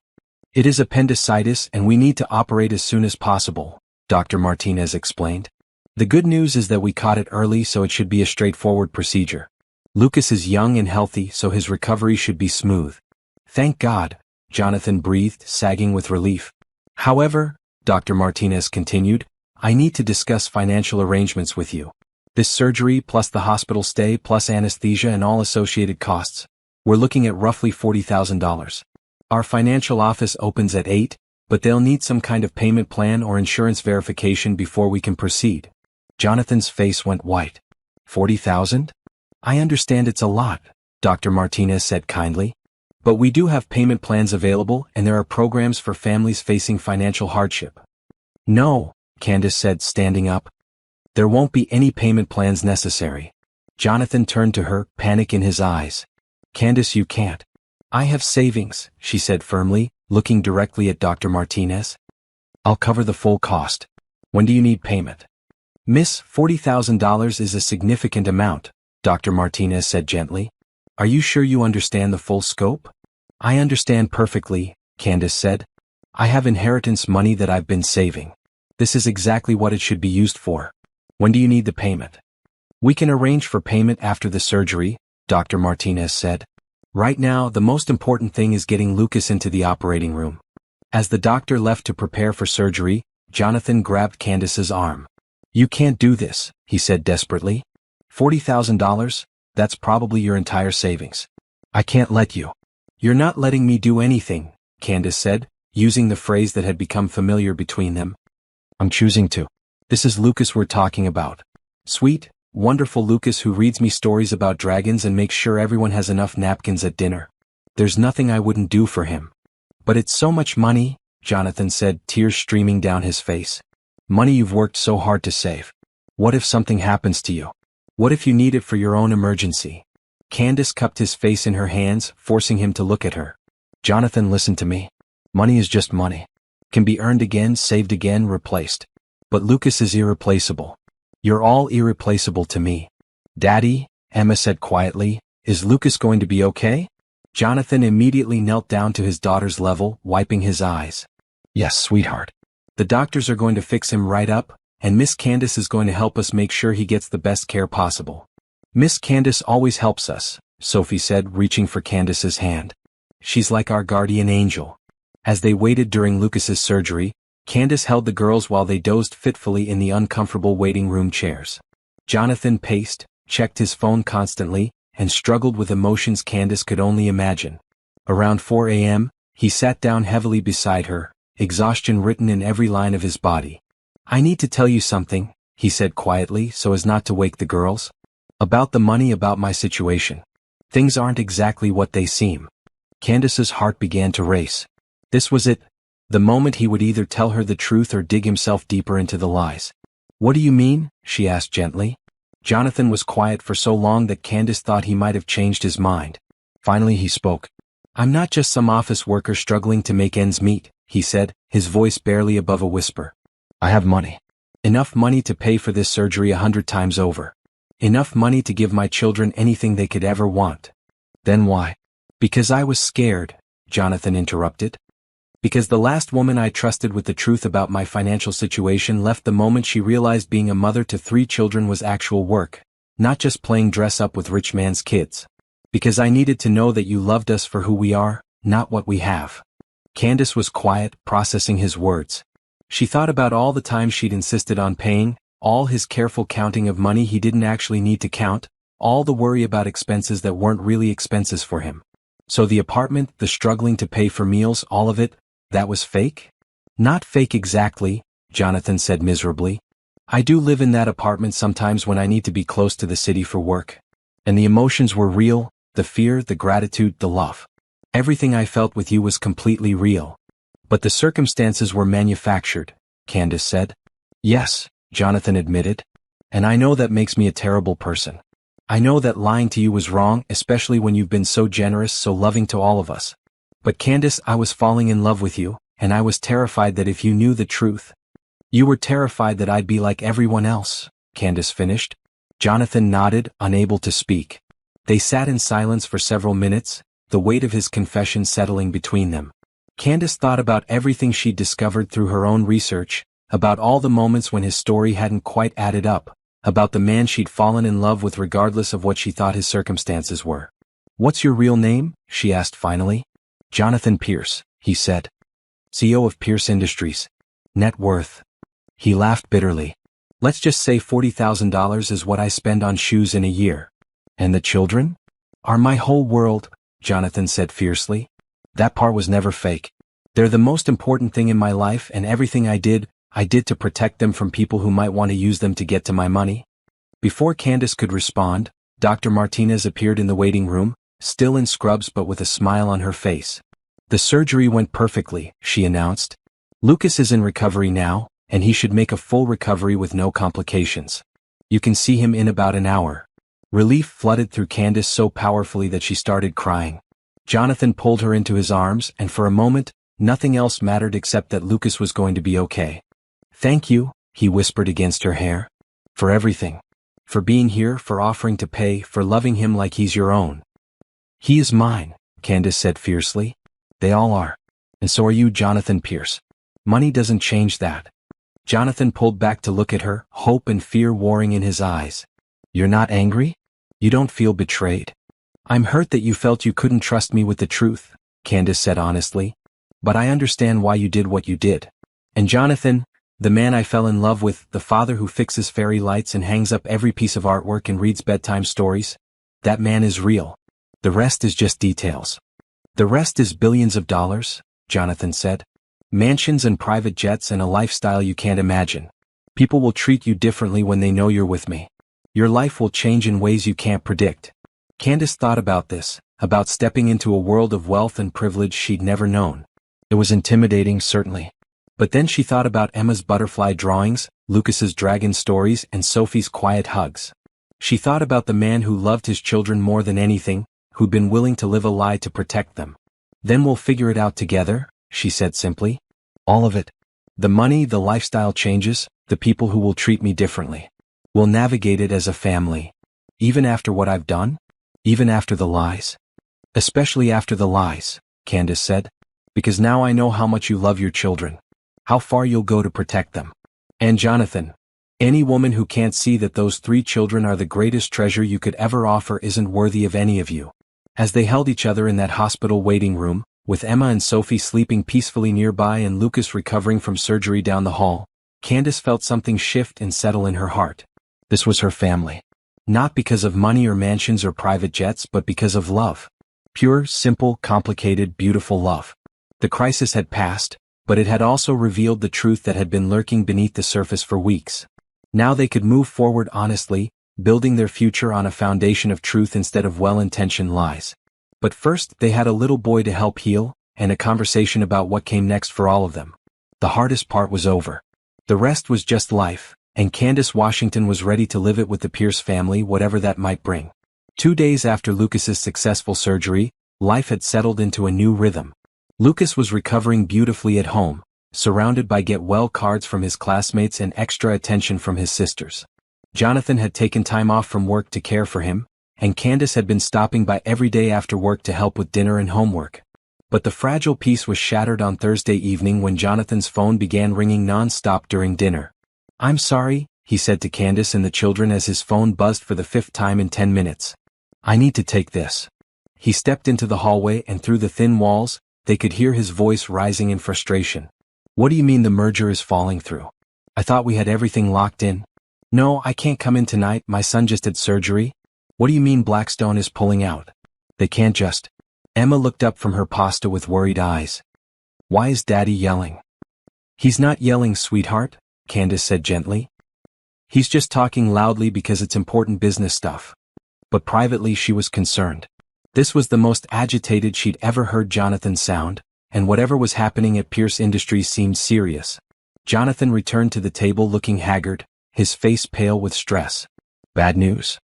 "It is appendicitis and we need to operate as soon as possible," Dr. Martinez explained. "The good news is that we caught it early, so it should be a straightforward procedure. Lucas is young and healthy, so his recovery should be smooth." "Thank God," Jonathan breathed, sagging with relief. "However," Dr. Martinez continued, "I need to discuss financial arrangements with you. This surgery plus the hospital stay plus anesthesia and all associated costs. We're looking at roughly $40,000. Our financial office opens at 8, but they'll need some kind of payment plan or insurance verification before we can proceed." Jonathan's face went white. "40,000? I understand it's a lot," Dr. Martinez said kindly. "But we do have payment plans available and there are programs for families facing financial hardship." "No," Candace said, standing up. "There won't be any payment plans necessary." Jonathan turned to her, panic in his eyes. "Candace, you can't." "I have savings," she said firmly, looking directly at Dr. Martinez. "I'll cover the full cost. When do you need payment?" "Miss, $40,000 is a significant amount," Dr. Martinez said gently. "Are you sure you understand the full scope?" "I understand perfectly," Candace said. "I have inheritance money that I've been saving. This is exactly what it should be used for. When do you need the payment?" "We can arrange for payment after the surgery," Dr. Martinez said. "Right now, the most important thing is getting Lucas into the operating room." As the doctor left to prepare for surgery, Jonathan grabbed Candace's arm. "You can't do this," he said desperately. $40,000, that's probably your entire savings. I can't let you." "You're not letting me do anything," Candace said, using the phrase that had become familiar between them. "I'm choosing to. This is Lucas we're talking about. Sweet, wonderful Lucas who reads me stories about dragons and makes sure everyone has enough napkins at dinner. There's nothing I wouldn't do for him." "But it's so much money," Jonathan said, tears streaming down his face. "Money you've worked so hard to save. What if something happens to you? What if you need it for your own emergency?" Candace cupped his face in her hands, forcing him to look at her. "Jonathan, listen to me. Money is just money. Can be earned again, saved again, replaced. But Lucas is irreplaceable. You're all irreplaceable to me." "Daddy," Emma said quietly, "is Lucas going to be okay?" Jonathan immediately knelt down to his daughter's level, wiping his eyes. "Yes, sweetheart. The doctors are going to fix him right up, and Miss Candace is going to help us make sure he gets the best care possible." "Miss Candace always helps us," Sophie said, reaching for Candace's hand. "She's like our guardian angel." As they waited during Lucas's surgery, Candace held the girls while they dozed fitfully in the uncomfortable waiting room chairs. Jonathan paced, checked his phone constantly, and struggled with emotions Candace could only imagine. Around 4 a.m., he sat down heavily beside her, exhaustion written in every line of his body. "I need to tell you something," he said quietly so as not to wake the girls. "About the money, about my situation. Things aren't exactly what they seem." Candace's heart began to race. This was it. The moment he would either tell her the truth or dig himself deeper into the lies. "What do you mean?" she asked gently. Jonathan was quiet for so long that Candace thought he might have changed his mind. Finally he spoke. "I'm not just some office worker struggling to make ends meet," he said, his voice barely above a whisper. "I have money. Enough money to pay for this surgery 100 times over. Enough money to give my children anything they could ever want." "Then why?" "Because I was scared," Jonathan interrupted. "Because the last woman I trusted with the truth about my financial situation left the moment she realized being a mother to 3 children was actual work, not just playing dress up with rich man's kids. Because I needed to know that you loved us for who we are, not what we have." Candace was quiet, processing his words. She thought about all the times she'd insisted on paying, all his careful counting of money he didn't actually need to count, all the worry about expenses that weren't really expenses for him. So the apartment, the struggling to pay for meals, all of it, that was fake? "Not fake exactly," Jonathan said miserably. "I do live in that apartment sometimes when I need to be close to the city for work. And the emotions were real, the fear, the gratitude, the love. Everything I felt with you was completely real. But the circumstances were manufactured," Candace said. "Yes," Jonathan admitted. "And I know that makes me a terrible person. I know that lying to you was wrong, especially when you've been so generous, so loving to all of us. But Candace, I was falling in love with you, and I was terrified that if you knew the truth." "You were terrified that I'd be like everyone else," Candace finished. Jonathan nodded, unable to speak. They sat in silence for several minutes, the weight of his confession settling between them. Candace thought about everything she'd discovered through her own research, about all the moments when his story hadn't quite added up, about the man she'd fallen in love with regardless of what she thought his circumstances were. "What's your real name?" she asked finally. "Jonathan Pierce," he said. "CEO of Pierce Industries. Net worth." He laughed bitterly. "Let's just say $40,000 is what I spend on shoes in a year. And the children? Are my whole world," Jonathan said fiercely. "That part was never fake. They're the most important thing in my life, and everything I did to protect them from people who might want to use them to get to my money." Before Candace could respond, Dr. Martinez appeared in the waiting room, still in scrubs but with a smile on her face. "The surgery went perfectly," she announced. "Lucas is in recovery now, and he should make a full recovery with no complications. You can see him in about an hour." Relief flooded through Candace so powerfully that she started crying. Jonathan pulled her into his arms, and for a moment, nothing else mattered except that Lucas was going to be okay. "Thank you," he whispered against her hair. "For everything. For being here, for offering to pay, for loving him like he's your own." "He is mine," Candace said fiercely. "They all are. And so are you, Jonathan Pierce. Money doesn't change that." Jonathan pulled back to look at her, hope and fear warring in his eyes. "You're not angry? You don't feel betrayed?" "I'm hurt that you felt you couldn't trust me with the truth," Candace said honestly. "But I understand why you did what you did. And Jonathan, the man I fell in love with, the father who fixes fairy lights and hangs up every piece of artwork and reads bedtime stories, that man is real. The rest is just details." "The rest is billions of dollars," Jonathan said. "Mansions and private jets and a lifestyle you can't imagine. People will treat you differently when they know you're with me. Your life will change in ways you can't predict." Candace thought about this, about stepping into a world of wealth and privilege she'd never known. It was intimidating, certainly. But then she thought about Emma's butterfly drawings, Lucas's dragon stories, and Sophie's quiet hugs. She thought about the man who loved his children more than anything, who'd been willing to live a lie to protect them. "Then we'll figure it out together," she said simply. "All of it. The money, the lifestyle changes, the people who will treat me differently. We'll navigate it as a family. Even after what I've done? Even after the lies?" "Especially after the lies," Candace said. "Because now I know how much you love your children. How far you'll go to protect them. And Jonathan, any woman who can't see that those 3 children are the greatest treasure you could ever offer isn't worthy of any of you." As they held each other in that hospital waiting room, with Emma and Sophie sleeping peacefully nearby and Lucas recovering from surgery down the hall, Candace felt something shift and settle in her heart. This was her family. Not because of money or mansions or private jets, but because of love. Pure, simple, complicated, beautiful love. The crisis had passed, but it had also revealed the truth that had been lurking beneath the surface for weeks. Now they could move forward honestly, building their future on a foundation of truth instead of well-intentioned lies. But first they had a little boy to help heal, and a conversation about what came next for all of them. The hardest part was over. The rest was just life, and Candace Washington was ready to live it with the Pierce family, whatever that might bring. 2 days after Lucas's successful surgery, life had settled into a new rhythm. Lucas was recovering beautifully at home, surrounded by get-well cards from his classmates and extra attention from his sisters. Jonathan had taken time off from work to care for him, and Candace had been stopping by every day after work to help with dinner and homework. But the fragile peace was shattered on Thursday evening when Jonathan's phone began ringing non-stop during dinner. "I'm sorry," he said to Candace and the children as his phone buzzed for the 5th time in 10 minutes. "I need to take this." He stepped into the hallway, and through the thin walls, they could hear his voice rising in frustration. "What do you mean the merger is falling through? I thought we had everything locked in." "No, I can't come in tonight, my son just had surgery." "What do you mean Blackstone is pulling out? They can't just—" Emma looked up from her pasta with worried eyes. "Why is Daddy yelling?" "He's not yelling, sweetheart," Candace said gently. "He's just talking loudly because it's important business stuff." But privately she was concerned. This was the most agitated she'd ever heard Jonathan sound, and whatever was happening at Pierce Industries seemed serious. Jonathan returned to the table looking haggard, his face pale with stress. "Bad news?"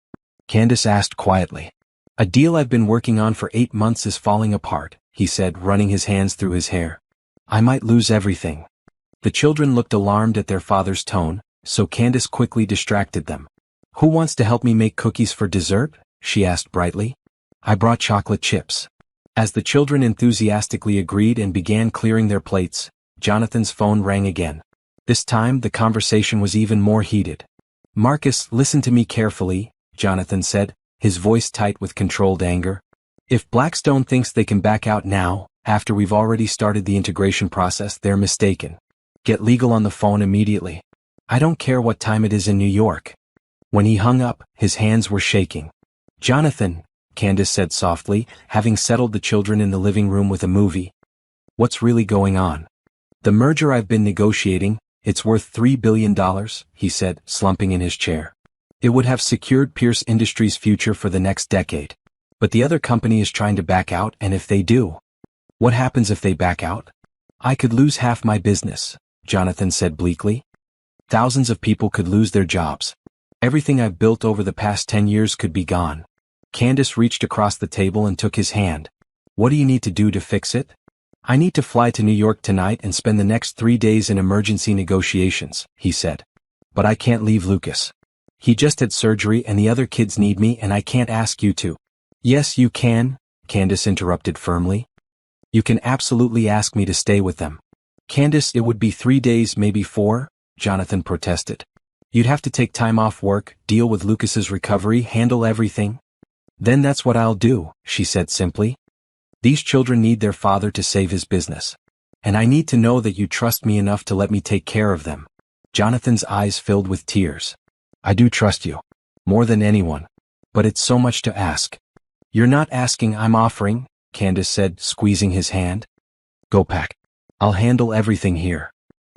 Candace asked quietly. "A deal I've been working on for 8 months is falling apart," he said, running his hands through his hair. "I might lose everything." The children looked alarmed at their father's tone, so Candace quickly distracted them. "Who wants to help me make cookies for dessert?" she asked brightly. "I brought chocolate chips." As the children enthusiastically agreed and began clearing their plates, Jonathan's phone rang again. This time the conversation was even more heated. "Marcus, listen to me carefully," Jonathan said, his voice tight with controlled anger. "If Blackstone thinks they can back out now, after we've already started the integration process, they're mistaken. Get legal on the phone immediately. I don't care what time it is in New York." When he hung up, his hands were shaking. "Jonathan," Candace said softly, having settled the children in the living room with a movie. "What's really going on?" "The merger I've been negotiating, it's worth $3 billion, he said, slumping in his chair. "It would have secured Pierce Industries' future for the next decade. But the other company is trying to back out, and if they do..." "What happens if they back out?" "I could lose half my business," Jonathan said bleakly. "Thousands of people could lose their jobs. Everything I've built over the past 10 years could be gone." Candace reached across the table and took his hand. "What do you need to do to fix it?" "I need to fly to New York tonight and spend the next 3 days in emergency negotiations," he said. "But I can't leave Lucas. He just had surgery and the other kids need me and I can't ask you to." "Yes, you can," Candace interrupted firmly. "You can absolutely ask me to stay with them." "Candace, it would be 3 days, maybe 4, Jonathan protested. "You'd have to take time off work, deal with Lucas's recovery, handle everything." "Then that's what I'll do," she said simply. "These children need their father to save his business. And I need to know that you trust me enough to let me take care of them." Jonathan's eyes filled with tears. "I do trust you. More than anyone. But it's so much to ask." "You're not asking, I'm offering," Candace said, squeezing his hand. "Go pack. I'll handle everything here."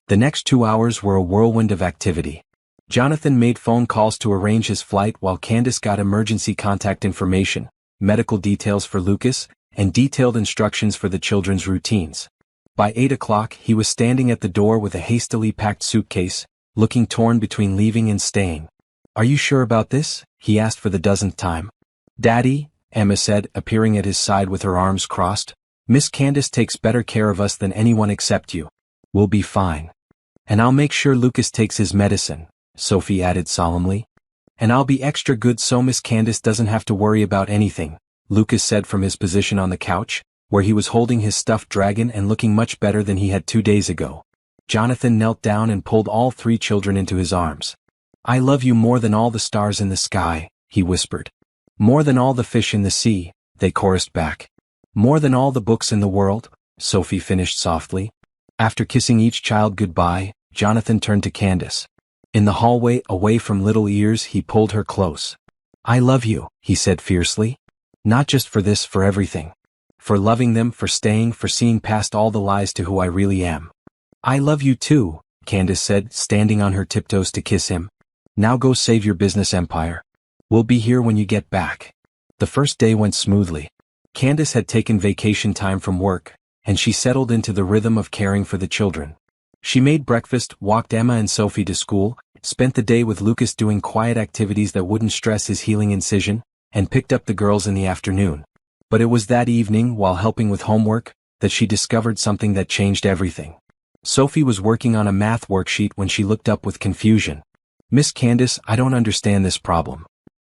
The next 2 hours were a whirlwind of activity. Jonathan made phone calls to arrange his flight while Candace got emergency contact information, medical details for Lucas, and detailed instructions for the children's routines. By 8 o'clock he was standing at the door with a hastily packed suitcase, looking torn between leaving and staying. "Are you sure about this?" he asked for the dozenth time. "Daddy," Emma said, appearing at his side with her arms crossed, "Miss Candace takes better care of us than anyone except you. We'll be fine. And I'll make sure Lucas takes his medicine," Sophie added solemnly. "And I'll be extra good so Miss Candace doesn't have to worry about anything," Lucas said from his position on the couch, where he was holding his stuffed dragon and looking much better than he had 2 days ago. Jonathan knelt down and pulled all 3 children into his arms. "I love you more than all the stars in the sky," he whispered. "More than all the fish in the sea," they chorused back. "More than all the books in the world," Sophie finished softly. After kissing each child goodbye, Jonathan turned to Candace. In the hallway, away from little ears, he pulled her close. "I love you," he said fiercely. "Not just for this, for everything. For loving them, for staying, for seeing past all the lies to who I really am." "I love you too," Candace said, standing on her tiptoes to kiss him. "Now go save your business empire. We'll be here when you get back." The first day went smoothly. Candace had taken vacation time from work, and she settled into the rhythm of caring for the children. She made breakfast, walked Emma and Sophie to school, spent the day with Lucas doing quiet activities that wouldn't stress his healing incision, and picked up the girls in the afternoon. But it was that evening, while helping with homework, that she discovered something that changed everything. Sophie was working on a math worksheet when she looked up with confusion. "Miss Candace, I don't understand this problem."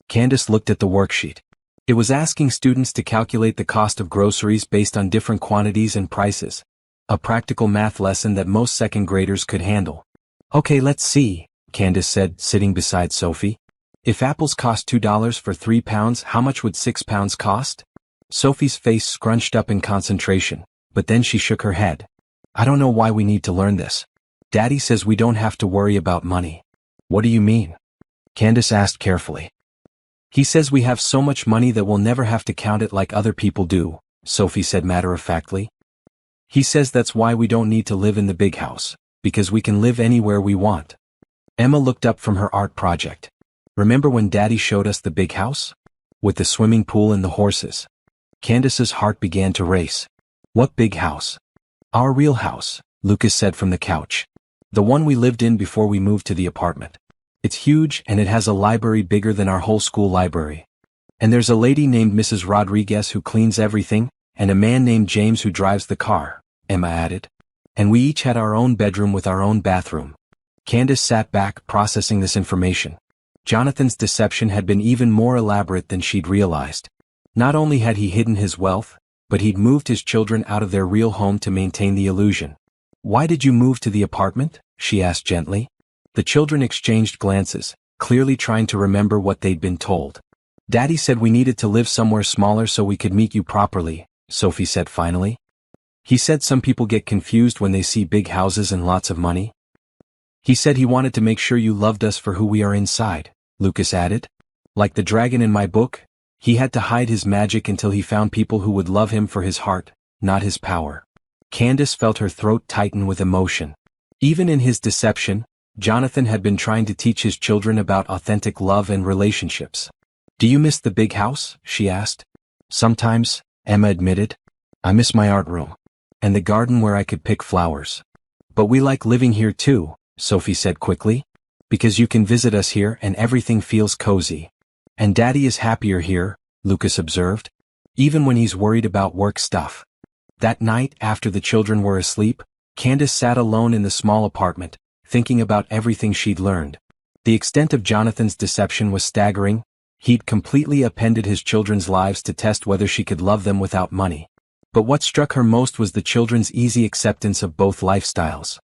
Candace looked at the worksheet. It was asking students to calculate the cost of groceries based on different quantities and prices. A practical math lesson that most second graders could handle. "Okay, let's see," Candace said, sitting beside Sophie. "If apples cost $2 for 3 pounds, how much would 6 pounds cost?" Sophie's face scrunched up in concentration, but then she shook her head. "I don't know why we need to learn this. Daddy says we don't have to worry about money." "What do you mean?" Candace asked carefully. "He says we have so much money that we'll never have to count it like other people do," Sophie said matter-of-factly. "He says that's why we don't need to live in the big house, because we can live anywhere we want." Emma looked up from her art project. "Remember when Daddy showed us the big house? With the swimming pool and the horses?" Candace's heart began to race. "What big house?" "Our real house," Lucas said from the couch. "The one we lived in before we moved to the apartment. It's huge, and it has a library bigger than our whole school library. And there's a lady named Mrs. Rodriguez who cleans everything, and a man named James who drives the car," Emma added. "And we each had our own bedroom with our own bathroom." Candace sat back, processing this information. Jonathan's deception had been even more elaborate than she'd realized. Not only had he hidden his wealth, but he'd moved his children out of their real home to maintain the illusion. "Why did you move to the apartment?" she asked gently. The children exchanged glances, clearly trying to remember what they'd been told. "Daddy said we needed to live somewhere smaller so we could meet you properly," Sophie said finally. "He said some people get confused when they see big houses and lots of money." "He said he wanted to make sure you loved us for who we are inside," Lucas added. "Like the dragon in my book, he had to hide his magic until he found people who would love him for his heart, not his power." Candace felt her throat tighten with emotion. Even in his deception, Jonathan had been trying to teach his children about authentic love and relationships. "Do you miss the big house?" she asked. "Sometimes," Emma admitted. "I miss my art room. And the garden where I could pick flowers. But we like living here too," Sophie said quickly. "Because you can visit us here and everything feels cozy. And Daddy is happier here," Lucas observed. "Even when he's worried about work stuff." That night, after the children were asleep, Candace sat alone in the small apartment, thinking about everything she'd learned. The extent of Jonathan's deception was staggering. He'd completely upended his children's lives to test whether she could love them without money. But what struck her most was the children's easy acceptance of both lifestyles.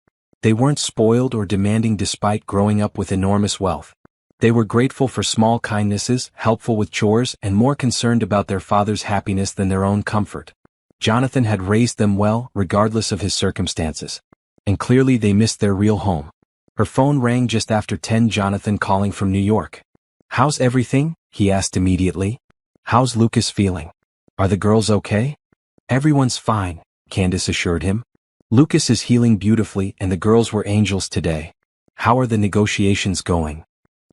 They weren't spoiled or demanding despite growing up with enormous wealth. They were grateful for small kindnesses, helpful with chores, and more concerned about their father's happiness than their own comfort. Jonathan had raised them well, regardless of his circumstances. And clearly they missed their real home. Her phone rang just after 10. Jonathan calling from New York. "How's everything?" he asked immediately. "How's Lucas feeling? Are the girls okay?" "Everyone's fine," Candace assured him. "Lucas is healing beautifully and the girls were angels today." "How are the negotiations going?"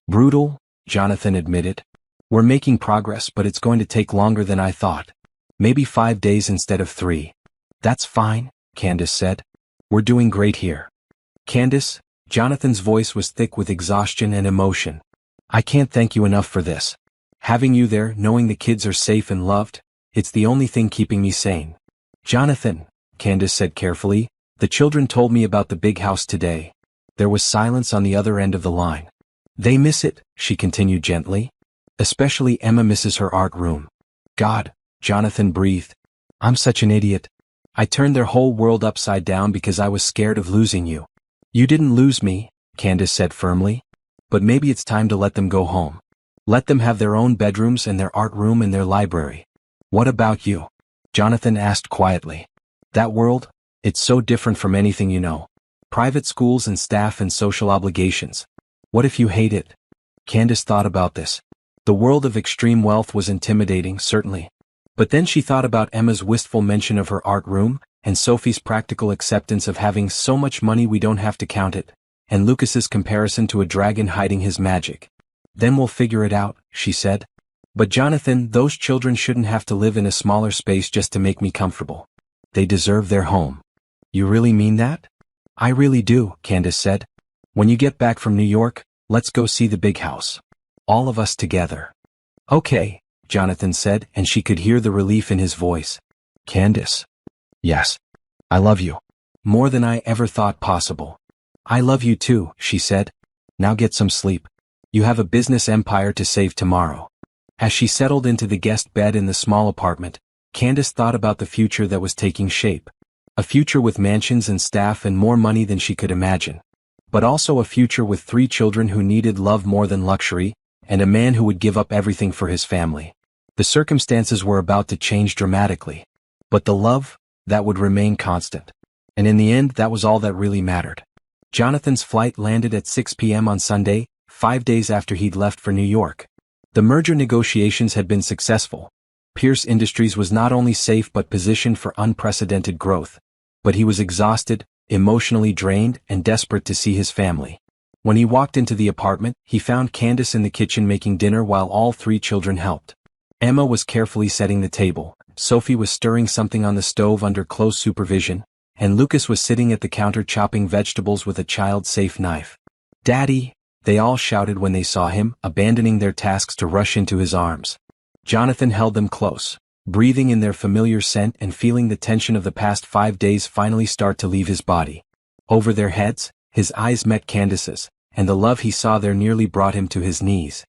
"Brutal," Jonathan admitted. "We're making progress, but it's going to take longer than I thought. Maybe 5 days instead of 3. "That's fine," Candace said. "We're doing great here." "Candace," Jonathan's voice was thick with exhaustion and emotion. "I can't thank you enough for this. Having you there, knowing the kids are safe and loved, it's the only thing keeping me sane." "Jonathan," Candace said carefully, "the children told me about the big house today." There was silence on the other end of the line. "They miss it," she continued gently. "Especially Emma misses her art room." "God," Jonathan breathed. "I'm such an idiot. I turned their whole world upside down because I was scared of losing you." "You didn't lose me," Candace said firmly. "But maybe it's time to let them go home. Let them have their own bedrooms and their art room and their library." "What about you?" Jonathan asked quietly. "That world? It's so different from anything you know. Private schools and staff and social obligations. What if you hate it?" Candace thought about this. The world of extreme wealth was intimidating, certainly. But then she thought about Emma's wistful mention of her art room, and Sophie's practical acceptance of having so much money we don't have to count it, and Lucas's comparison to a dragon hiding his magic. "Then we'll figure it out," she said. "But Jonathan, those children shouldn't have to live in a smaller space just to make me comfortable. They deserve their home." "You really mean that?" "I really do," Candace said. "When you get back from New York, Let's go see the big house. All of us together. Okay, Jonathan said, and she could hear the relief in his voice. Candace. Yes. I love you. More than I ever thought possible. I love you too, she said. Now get some sleep. You have a business empire to save tomorrow. As she settled into the guest bed in the small apartment, Candace thought about the future that was taking shape. A future with mansions and staff and more money than she could imagine. But also a future with 3 children who needed love more than luxury, and a man who would give up everything for his family. The circumstances were about to change dramatically. But the love, that would remain constant. And in the end, that was all that really mattered. Jonathan's flight landed at 6 p.m. on Sunday, 5 days after he'd left for New York. The merger negotiations had been successful. Pierce Industries was not only safe but positioned for unprecedented growth. But he was exhausted, emotionally drained, and desperate to see his family. When he walked into the apartment, he found Candace in the kitchen making dinner while all 3 children helped. Emma was carefully setting the table, Sophie was stirring something on the stove under close supervision, and Lucas was sitting at the counter chopping vegetables with a child-safe knife. "Daddy!" they all shouted when they saw him, abandoning their tasks to rush into his arms. Jonathan held them close, breathing in their familiar scent and feeling the tension of the past 5 days finally start to leave his body. Over their heads, his eyes met Candace's, and the love he saw there nearly brought him to his knees.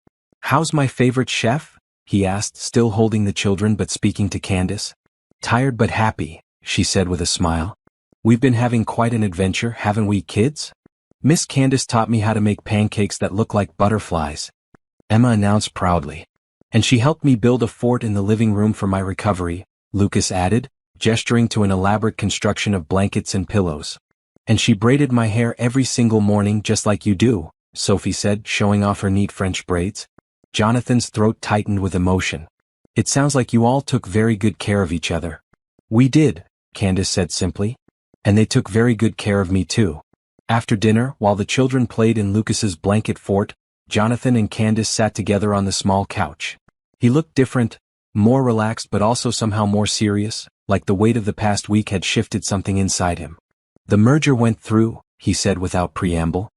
"How's my favorite chef?" he asked, still holding the children but speaking to Candace. "Tired but happy," she said with a smile. "We've been having quite an adventure, haven't we, kids? Miss Candace taught me how to make pancakes that look like butterflies," Emma announced proudly. "And she helped me build a fort in the living room for my recovery," Lucas added, gesturing to an elaborate construction of blankets and pillows. "And she braided my hair every single morning just like you do," Sophie said, showing off her neat French braids. Jonathan's throat tightened with emotion. "It sounds like you all took very good care of each other." "We did," Candace said simply. "And they took very good care of me too." After dinner, while the children played in Lucas's blanket fort, Jonathan and Candace sat together on the small couch. He looked different, more relaxed but also somehow more serious, like the weight of the past week had shifted something inside him. "The merger went through," he said without preamble.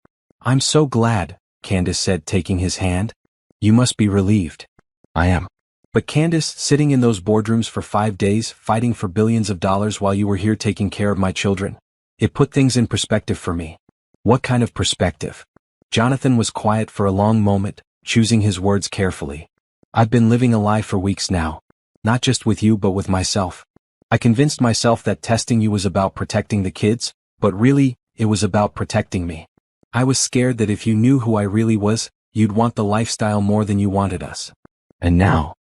"I'm so glad," Candace said, taking his hand. "You must be relieved." "I am." "But Candace, sitting in those boardrooms for 5 days, fighting for billions of dollars while you were here taking care of my children. It put things in perspective for me." "What kind of perspective?" Jonathan was quiet for a long moment, choosing his words carefully. "I've been living a lie for weeks now. Not just with you but with myself. I convinced myself that testing you was about protecting the kids, but really, it was about protecting me. I was scared that if you knew who I really was, you'd want the lifestyle more than you wanted us. And now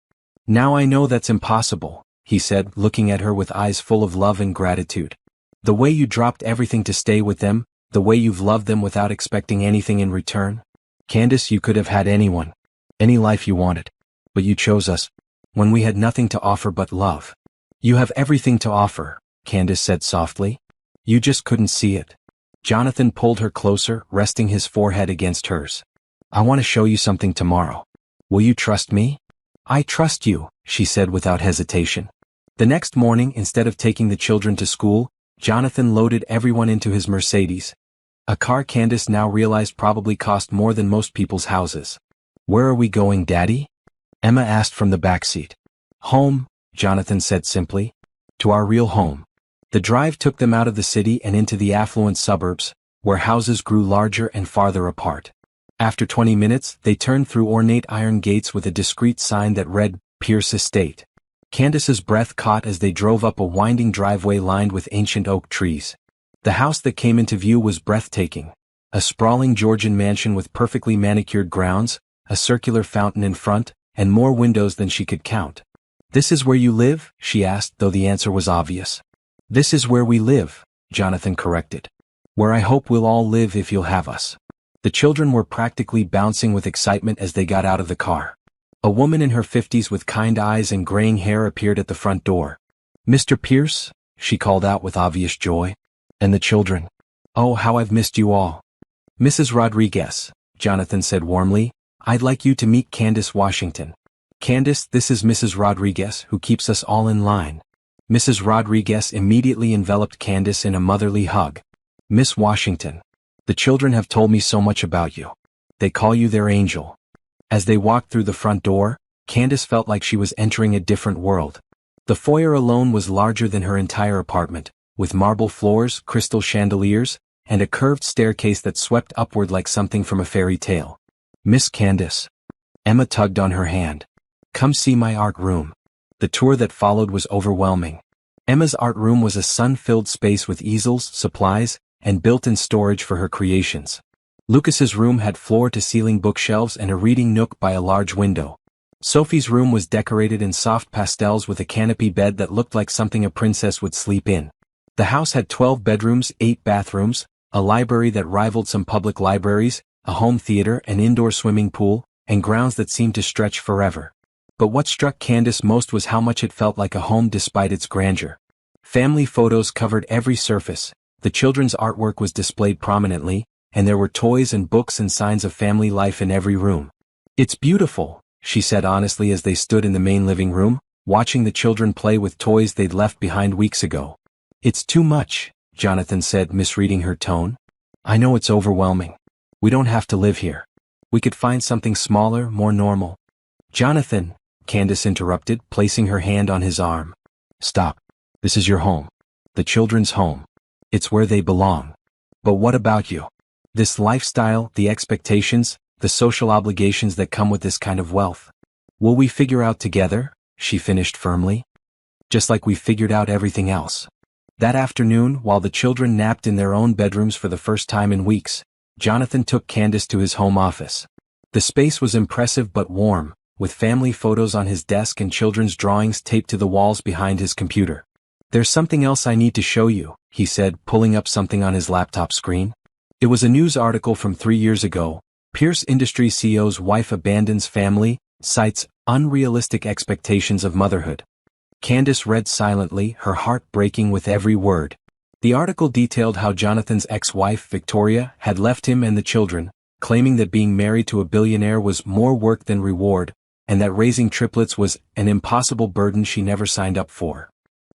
I know that's impossible," he said, looking at her with eyes full of love and gratitude. "The way you dropped everything to stay with them, the way you've loved them without expecting anything in return. Candace, you could have had anyone, any life you wanted. But you chose us, when we had nothing to offer but love." "You have everything to offer," Candace said softly. "You just couldn't see it." Jonathan pulled her closer, resting his forehead against hers. "I want to show you something tomorrow. Will you trust me?" "I trust you," she said without hesitation. The next morning, instead of taking the children to school, Jonathan loaded everyone into his Mercedes. A car Candace now realized probably cost more than most people's houses. "Where are we going, Daddy?" Emma asked from the back seat. "Home," Jonathan said simply. "To our real home." The drive took them out of the city and into the affluent suburbs, where houses grew larger and farther apart. After 20 minutes, they turned through ornate iron gates with a discreet sign that read, "Pierce Estate." Candace's breath caught as they drove up a winding driveway lined with ancient oak trees. The house that came into view was breathtaking. A sprawling Georgian mansion with perfectly manicured grounds, a circular fountain in front, and more windows than she could count. "This is where you live?" she asked, though the answer was obvious. "This is where we live," Jonathan corrected. "Where I hope we'll all live if you'll have us." The children were practically bouncing with excitement as they got out of the car. A woman in her 50s with kind eyes and graying hair appeared at the front door. "Mr. Pierce?" she called out with obvious joy. "And the children? Oh, how I've missed you all." "Mrs. Rodriguez," Jonathan said warmly, "I'd like you to meet Candace Washington. Candace, this is Mrs. Rodriguez, who keeps us all in line." Mrs. Rodriguez immediately enveloped Candace in a motherly hug. "Miss Washington, the children have told me so much about you. they call you their angel. As they walked through the front door, Candace felt like she was entering a different world. The foyer alone was larger than her entire apartment, with marble floors, crystal chandeliers, and a curved staircase that swept upward like something from a fairy tale. "Miss Candace." Emma tugged on her hand. "Come see my art room." The tour that followed was overwhelming. Emma's art room was a sun-filled space with easels, supplies, and built-in storage for her creations. Lucas's room had floor-to-ceiling bookshelves and a reading nook by a large window. Sophie's room was decorated in soft pastels with a canopy bed that looked like something a princess would sleep in. The house had 12 bedrooms, 8 bathrooms, a library that rivaled some public libraries, a home theater, an indoor swimming pool, and grounds that seemed to stretch forever. But what struck Candace most was how much it felt like a home despite its grandeur. Family photos covered every surface, the children's artwork was displayed prominently, and there were toys and books and signs of family life in every room. "It's beautiful," she said honestly as they stood in the main living room, watching the children play with toys they'd left behind weeks ago. "It's too much," Jonathan said, misreading her tone. "I know it's overwhelming. We don't have to live here. We could find something smaller, more normal." "Jonathan," Candace interrupted, placing her hand on his arm. "Stop. This is your home. The children's home. It's where they belong. But what about you? This lifestyle, the expectations, the social obligations that come with this kind of wealth. Will we figure out together?" she finished firmly. "Just like we figured out everything else." That afternoon, while the children napped in their own bedrooms for the first time in weeks, Jonathan took Candace to his home office. The space was impressive but warm, with family photos on his desk and children's drawings taped to the walls behind his computer. "There's something else I need to show you," he said, pulling up something on his laptop screen. It was a news article from 3 years ago. Pierce Industries CEO's wife abandons family, cites unrealistic expectations of motherhood. Candace read silently, her heart breaking with every word. The article detailed how Jonathan's ex-wife, Victoria, had left him and the children, claiming that being married to a billionaire was more work than reward, and that raising triplets was an impossible burden she never signed up for.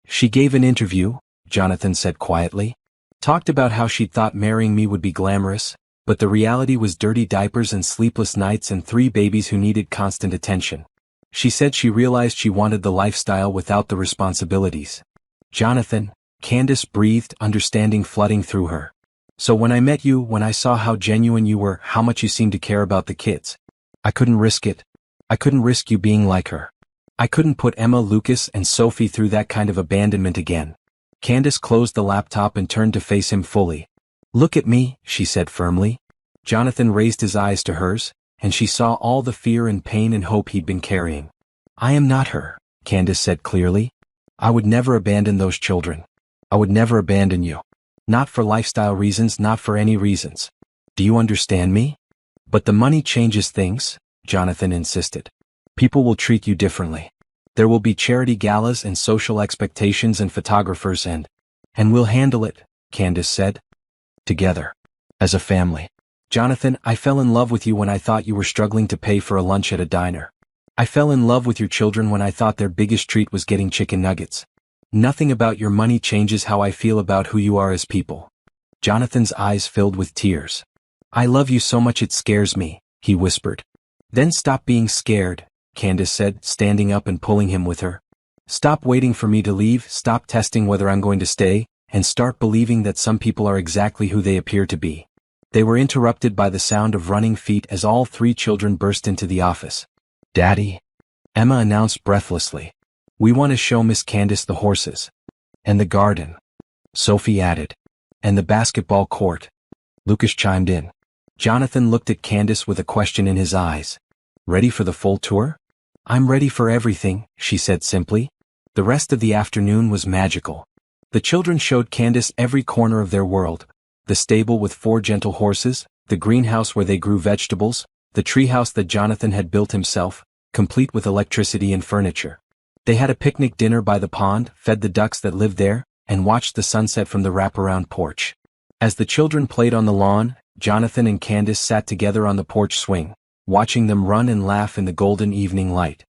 "She gave an interview," Jonathan said quietly. "Talked about how she'd thought marrying me would be glamorous, but the reality was dirty diapers and sleepless nights and 3 babies who needed constant attention. She said she realized she wanted the lifestyle without the responsibilities." "Jonathan," Candace breathed, understanding flooding through her. "So when I met you, when I saw how genuine you were, how much you seemed to care about the kids, I couldn't risk it. I couldn't risk you being like her. I couldn't put Emma, Lucas, and Sophie through that kind of abandonment again." Candace closed the laptop and turned to face him fully. "Look at me," she said firmly. Jonathan raised his eyes to hers, and she saw all the fear and pain and hope he'd been carrying. "I am not her," Candace said clearly. "I would never abandon those children. I would never abandon you. Not for lifestyle reasons, not for any reasons. Do you understand me?" "But the money changes things," Jonathan insisted. "People will treat you differently. There will be charity galas and social expectations and photographers and we'll handle it," Candace said. "Together. As a family." "Jonathan, I fell in love with you when I thought you were struggling to pay for a lunch at a diner. I fell in love with your children when I thought their biggest treat was getting chicken nuggets. Nothing about your money changes how I feel about who you are as people." Jonathan's eyes filled with tears. "I love you so much it scares me," he whispered. "Then stop being scared," Candace said, standing up and pulling him with her. "Stop waiting for me to leave, stop testing whether I'm going to stay, and start believing that some people are exactly who they appear to be." They were interrupted by the sound of running feet as all 3 children burst into the office. "Daddy," Emma announced breathlessly. "We want to show Miss Candace the horses." "And the garden," Sophie added. "And the basketball court," Lucas chimed in. Jonathan looked at Candace with a question in his eyes. "Ready for the full tour?" "I'm ready for everything," she said simply. The rest of the afternoon was magical. The children showed Candace every corner of their world. The stable with 4 gentle horses, the greenhouse where they grew vegetables, the treehouse that Jonathan had built himself, complete with electricity and furniture. They had a picnic dinner by the pond, fed the ducks that lived there, and watched the sunset from the wraparound porch. As the children played on the lawn, Jonathan and Candace sat together on the porch swing, watching them run and laugh in the golden evening light.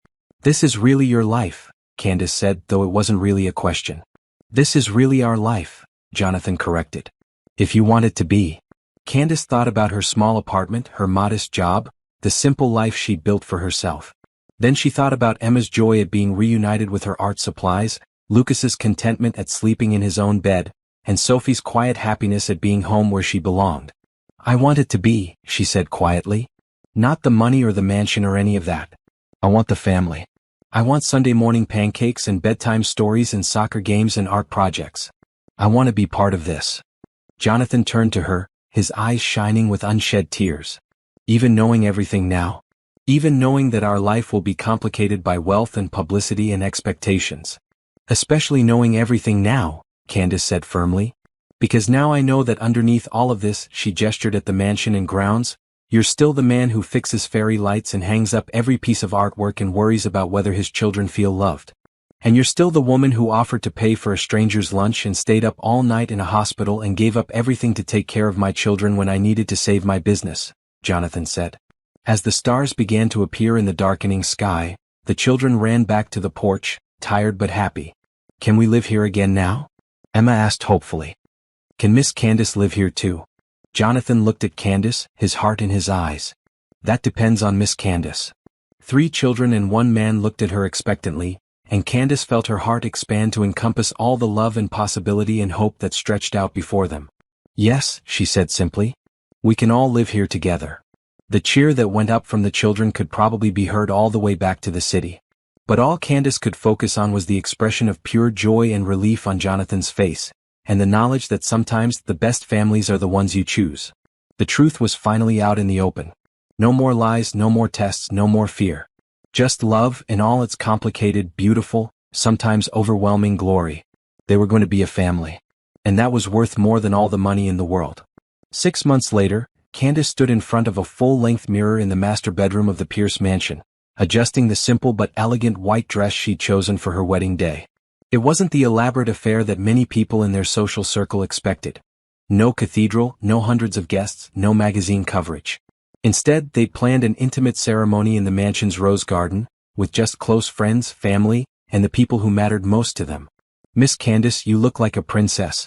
"This is really your life," Candace said, though it wasn't really a question. "This is really our life," Jonathan corrected. "If you want it to be." Candace thought about her small apartment, her modest job, the simple life she'd built for herself. Then she thought about Emma's joy at being reunited with her art supplies, Lucas's contentment at sleeping in his own bed, and Sophie's quiet happiness at being home where she belonged. "I want it to be," she said quietly. "Not the money or the mansion or any of that. I want the family. I want Sunday morning pancakes and bedtime stories and soccer games and art projects. I want to be part of this." Jonathan turned to her, his eyes shining with unshed tears. "Even knowing everything now? Even knowing that our life will be complicated by wealth and publicity and expectations? Especially knowing everything now," Candace said firmly. "Because now I know that underneath all of this," she gestured at the mansion and grounds, "you're still the man who fixes fairy lights and hangs up every piece of artwork and worries about whether his children feel loved. And you're still the woman who offered to pay for a stranger's lunch and stayed up all night in a hospital and gave up everything to take care of my children when I needed to save my business," Jonathan said. As the stars began to appear in the darkening sky, the children ran back to the porch, tired but happy. "Can we live here again now?" Emma asked hopefully. "Can Miss Candace live here too?" Jonathan looked at Candace, his heart in his eyes. "That depends on Miss Candace." 3 children and 1 man looked at her expectantly, and Candace felt her heart expand to encompass all the love and possibility and hope that stretched out before them. "Yes," she said simply. "We can all live here together." The cheer that went up from the children could probably be heard all the way back to the city. But all Candace could focus on was the expression of pure joy and relief on Jonathan's face, and the knowledge that sometimes the best families are the ones you choose. The truth was finally out in the open. No more lies, no more tests, no more fear. Just love in all its complicated, beautiful, sometimes overwhelming glory. They were going to be a family. And that was worth more than all the money in the world. 6 months later, Candace stood in front of a full-length mirror in the master bedroom of the Pierce mansion, adjusting the simple but elegant white dress she'd chosen for her wedding day. It wasn't the elaborate affair that many people in their social circle expected. No cathedral, no hundreds of guests, no magazine coverage. Instead, they'd planned an intimate ceremony in the mansion's rose garden, with just close friends, family, and the people who mattered most to them. "Miss Candace, you look like a princess."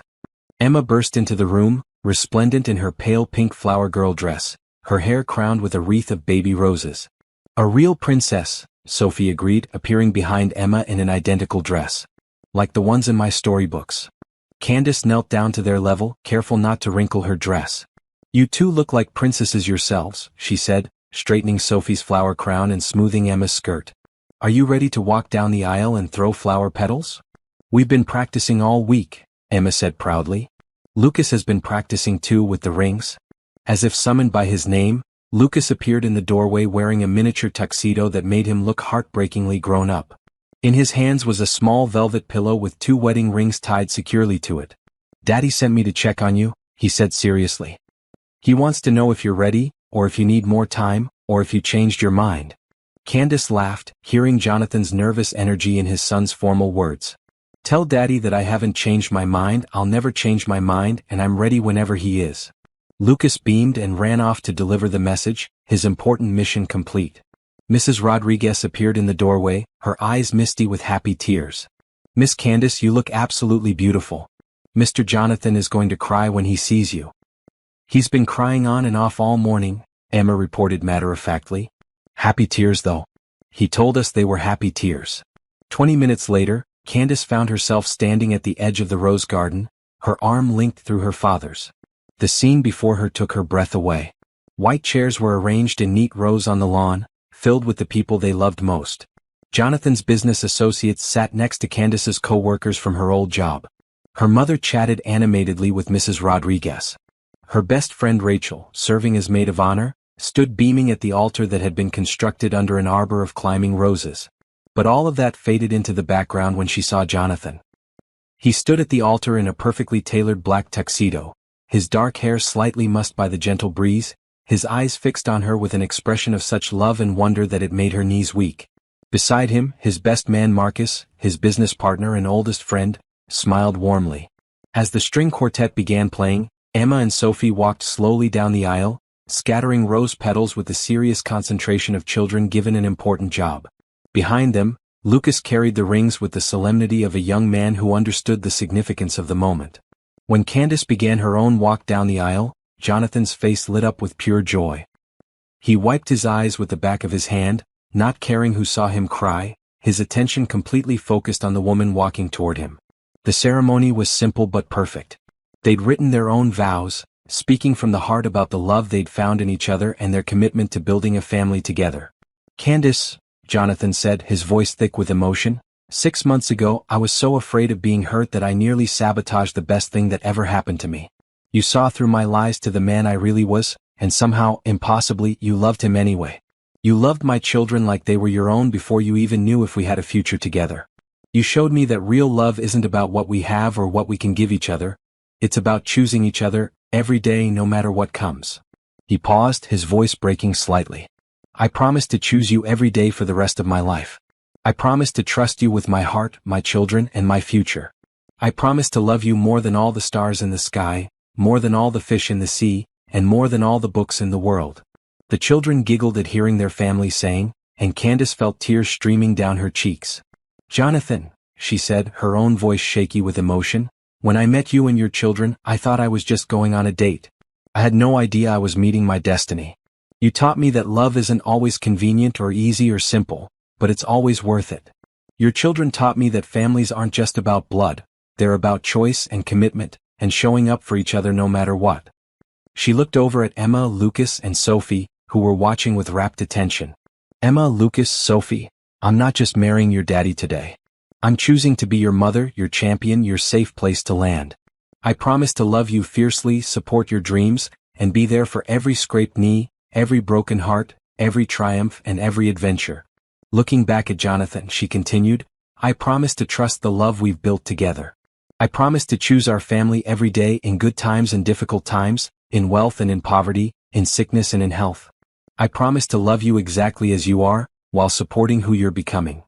Emma burst into the room, resplendent in her pale pink flower girl dress, her hair crowned with a wreath of baby roses. "A real princess," Sophie agreed, appearing behind Emma in an identical dress. "Like the ones in my storybooks." Candace knelt down to their level, careful not to wrinkle her dress. "You two look like princesses yourselves," she said, straightening Sophie's flower crown and smoothing Emma's skirt. "Are you ready to walk down the aisle and throw flower petals?" "We've been practicing all week," Emma said proudly. "Lucas has been practicing too with the rings." As if summoned by his name, Lucas appeared in the doorway wearing a miniature tuxedo that made him look heartbreakingly grown up. In his hands was a small velvet pillow with 2 wedding rings tied securely to it. "Daddy sent me to check on you," he said seriously. "He wants to know if you're ready, or if you need more time, or if you changed your mind." Candace laughed, hearing Jonathan's nervous energy in his son's formal words. "Tell Daddy that I haven't changed my mind, I'll never change my mind, and I'm ready whenever he is." Lucas beamed and ran off to deliver the message, his important mission complete. Mrs. Rodriguez appeared in the doorway, her eyes misty with happy tears. "Miss Candace, you look absolutely beautiful. Mr. Jonathan is going to cry when he sees you." "He's been crying on and off all morning," Emma reported matter-of-factly. "Happy tears though. He told us they were happy tears." 20 minutes later, Candace found herself standing at the edge of the rose garden, her arm linked through her father's. The scene before her took her breath away. White chairs were arranged in neat rows on the lawn, filled with the people they loved most. Jonathan's business associates sat next to Candace's co-workers from her old job. Her mother chatted animatedly with Mrs. Rodriguez. Her best friend Rachel, serving as maid of honor, stood beaming at the altar that had been constructed under an arbor of climbing roses. But all of that faded into the background when she saw Jonathan. He stood at the altar in a perfectly tailored black tuxedo, his dark hair slightly mussed by the gentle breeze, his eyes fixed on her with an expression of such love and wonder that it made her knees weak. Beside him, his best man Marcus, his business partner and oldest friend, smiled warmly. As the string quartet began playing, Emma and Sophie walked slowly down the aisle, scattering rose petals with the serious concentration of children given an important job. Behind them, Lucas carried the rings with the solemnity of a young man who understood the significance of the moment. When Candace began her own walk down the aisle, Jonathan's face lit up with pure joy. He wiped his eyes with the back of his hand, not caring who saw him cry, his attention completely focused on the woman walking toward him. The ceremony was simple but perfect. They'd written their own vows, speaking from the heart about the love they'd found in each other and their commitment to building a family together. "Candace," Jonathan said, his voice thick with emotion, "6 months ago I was so afraid of being hurt that I nearly sabotaged the best thing that ever happened to me. You saw through my lies to the man I really was, and somehow, impossibly, you loved him anyway. You loved my children like they were your own before you even knew if we had a future together. You showed me that real love isn't about what we have or what we can give each other. It's about choosing each other, every day no matter what comes." He paused, his voice breaking slightly. "I promise to choose you every day for the rest of my life. I promise to trust you with my heart, my children, and my future. I promise to love you more than all the stars in the sky, more than all the fish in the sea, and more than all the books in the world." The children giggled at hearing their family saying, and Candace felt tears streaming down her cheeks. "Jonathan," she said, her own voice shaky with emotion, "when I met you and your children, I thought I was just going on a date. I had no idea I was meeting my destiny. You taught me that love isn't always convenient or easy or simple, but it's always worth it. Your children taught me that families aren't just about blood, they're about choice and commitment, and showing up for each other no matter what." She looked over at Emma, Lucas, and Sophie, who were watching with rapt attention. "Emma, Lucas, Sophie, I'm not just marrying your daddy today. I'm choosing to be your mother, your champion, your safe place to land. I promise to love you fiercely, support your dreams, and be there for every scraped knee, every broken heart, every triumph, and every adventure." Looking back at Jonathan, she continued, "I promise to trust the love we've built together. I promise to choose our family every day in good times and difficult times, in wealth and in poverty, in sickness and in health. I promise to love you exactly as you are, while supporting who you're becoming."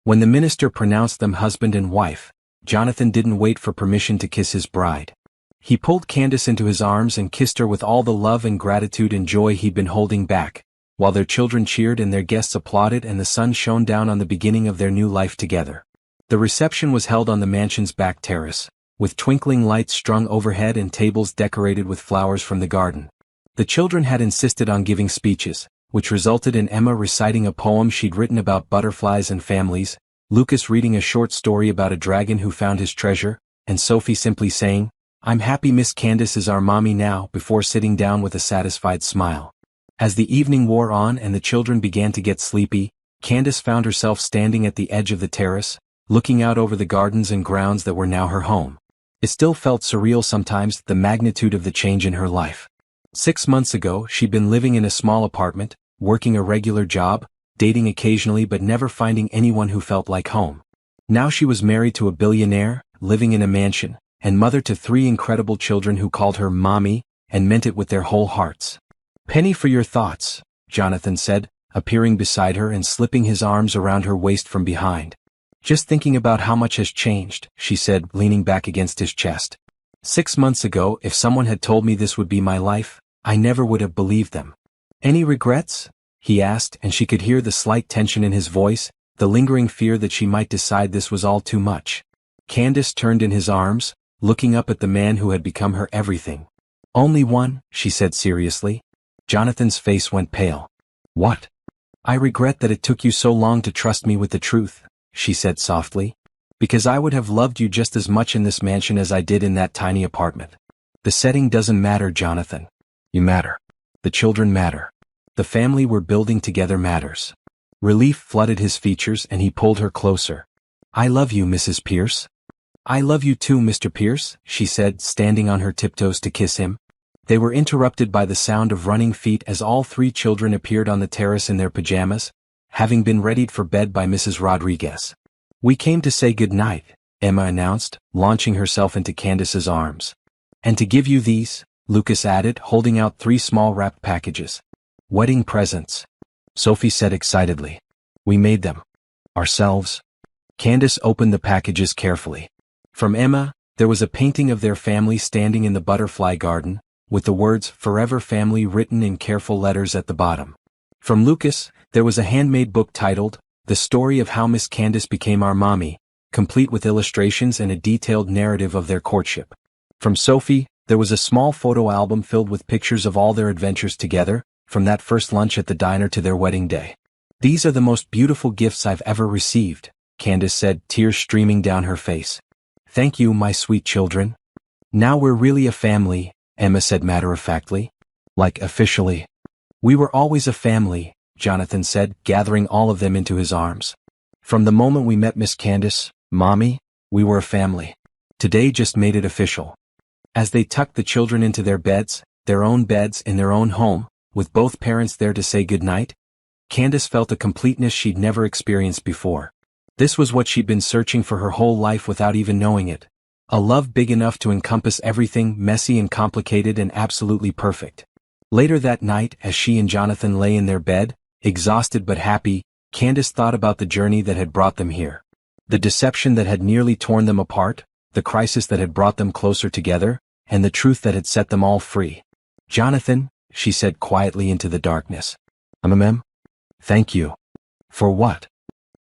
When the minister pronounced them husband and wife, Jonathan didn't wait for permission to kiss his bride. He pulled Candace into his arms and kissed her with all the love and gratitude and joy he'd been holding back, while their children cheered and their guests applauded and the sun shone down on the beginning of their new life together. The reception was held on the mansion's back terrace, with twinkling lights strung overhead and tables decorated with flowers from the garden. The children had insisted on giving speeches, which resulted in Emma reciting a poem she'd written about butterflies and families, Lucas reading a short story about a dragon who found his treasure, and Sophie simply saying, "I'm happy Miss Candace is our mommy now," before sitting down with a satisfied smile. As the evening wore on and the children began to get sleepy, Candace found herself standing at the edge of the terrace, looking out over the gardens and grounds that were now her home. It still felt surreal sometimes, the magnitude of the change in her life. 6 months ago, she'd been living in a small apartment, working a regular job, dating occasionally but never finding anyone who felt like home. Now she was married to a billionaire, living in a mansion, and mother to 3 incredible children who called her mommy, and meant it with their whole hearts. "Penny for your thoughts," Jonathan said, appearing beside her and slipping his arms around her waist from behind. "Just thinking about how much has changed," she said, leaning back against his chest. 6 months ago, if someone had told me this would be my life, I never would have believed them." "Any regrets?" he asked, and she could hear the slight tension in his voice, the lingering fear that she might decide this was all too much. Candace turned in his arms, looking up at the man who had become her everything. "Only one," she said seriously. Jonathan's face went pale. "What?" "I regret that it took you so long to trust me with the truth," she said softly. "Because I would have loved you just as much in this mansion as I did in that tiny apartment. The setting doesn't matter, Jonathan. You matter. The children matter. The family we're building together matters." Relief flooded his features and he pulled her closer. "I love you, Mrs. Pierce." "I love you too, Mr. Pierce," she said, standing on her tiptoes to kiss him. They were interrupted by the sound of running feet as all 3 children appeared on the terrace in their pajamas, having been readied for bed by Mrs. Rodriguez. "We came to say good night," Emma announced, launching herself into Candace's arms. "And to give you these," Lucas added, holding out 3 small wrapped packages. "Wedding presents," Sophie said excitedly. "We made them. Ourselves." Candace opened the packages carefully. From Emma, there was a painting of their family standing in the butterfly garden, with the words "Forever Family" written in careful letters at the bottom. From Lucas, there was a handmade book titled, "The Story of How Miss Candace Became Our Mommy," complete with illustrations and a detailed narrative of their courtship. From Sophie, There was a small photo album filled with pictures of all their adventures together, from that first lunch at the diner to their wedding day. "These are the most beautiful gifts I've ever received," Candace said, tears streaming down her face. "Thank you, my sweet children." "Now we're really a family," Emma said matter-of-factly. "Like officially." "We were always a family," Jonathan said, gathering all of them into his arms. "From the moment we met Miss Candace, Mommy, we were a family. Today just made it official." As they tucked the children into their beds in their own home, with both parents there to say goodnight, Candace felt a completeness she'd never experienced before. This was what she'd been searching for her whole life without even knowing it. A love big enough to encompass everything messy and complicated and absolutely perfect. Later that night, as she and Jonathan lay in their bed, exhausted but happy, Candace thought about the journey that had brought them here. The deception that had nearly torn them apart, the crisis that had brought them closer together, and the truth that had set them all free. "Jonathan," she said quietly into the darkness. Thank you." "For what?"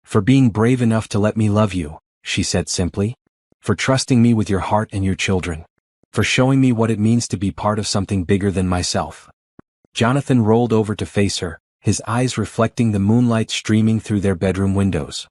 "For being brave enough to let me love you," she said simply. "For trusting me with your heart and your children. For showing me what it means to be part of something bigger than myself." Jonathan rolled over to face her, his eyes reflecting the moonlight streaming through their bedroom windows.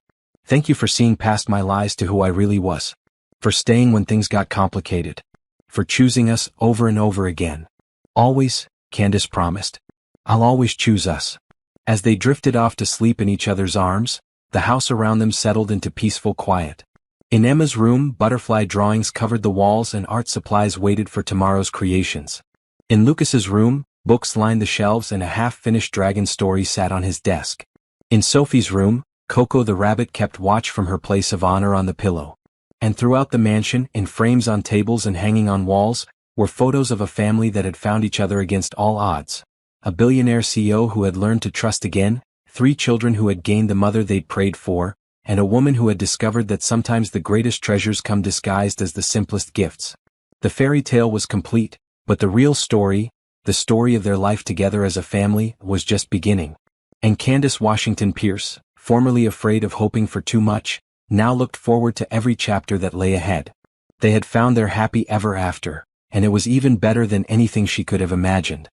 "Thank you for seeing past my lies to who I really was. For staying when things got complicated. For choosing us over and over again. Always," Candace promised. "I'll always choose us." As they drifted off to sleep in each other's arms, the house around them settled into peaceful quiet. In Emma's room, butterfly drawings covered the walls and art supplies waited for tomorrow's creations. In Lucas's room, books lined the shelves and a half-finished dragon story sat on his desk. In Sophie's room, Coco the rabbit kept watch from her place of honor on the pillow. And throughout the mansion, in frames on tables and hanging on walls, were photos of a family that had found each other against all odds. A billionaire CEO who had learned to trust again, 3 children who had gained the mother they'd prayed for, and a woman who had discovered that sometimes the greatest treasures come disguised as the simplest gifts. The fairy tale was complete, but the real story, the story of their life together as a family, was just beginning. And Candace Washington Pierce, formerly afraid of hoping for too much, now looked forward to every chapter that lay ahead. They had found their happy ever after, and it was even better than anything she could have imagined.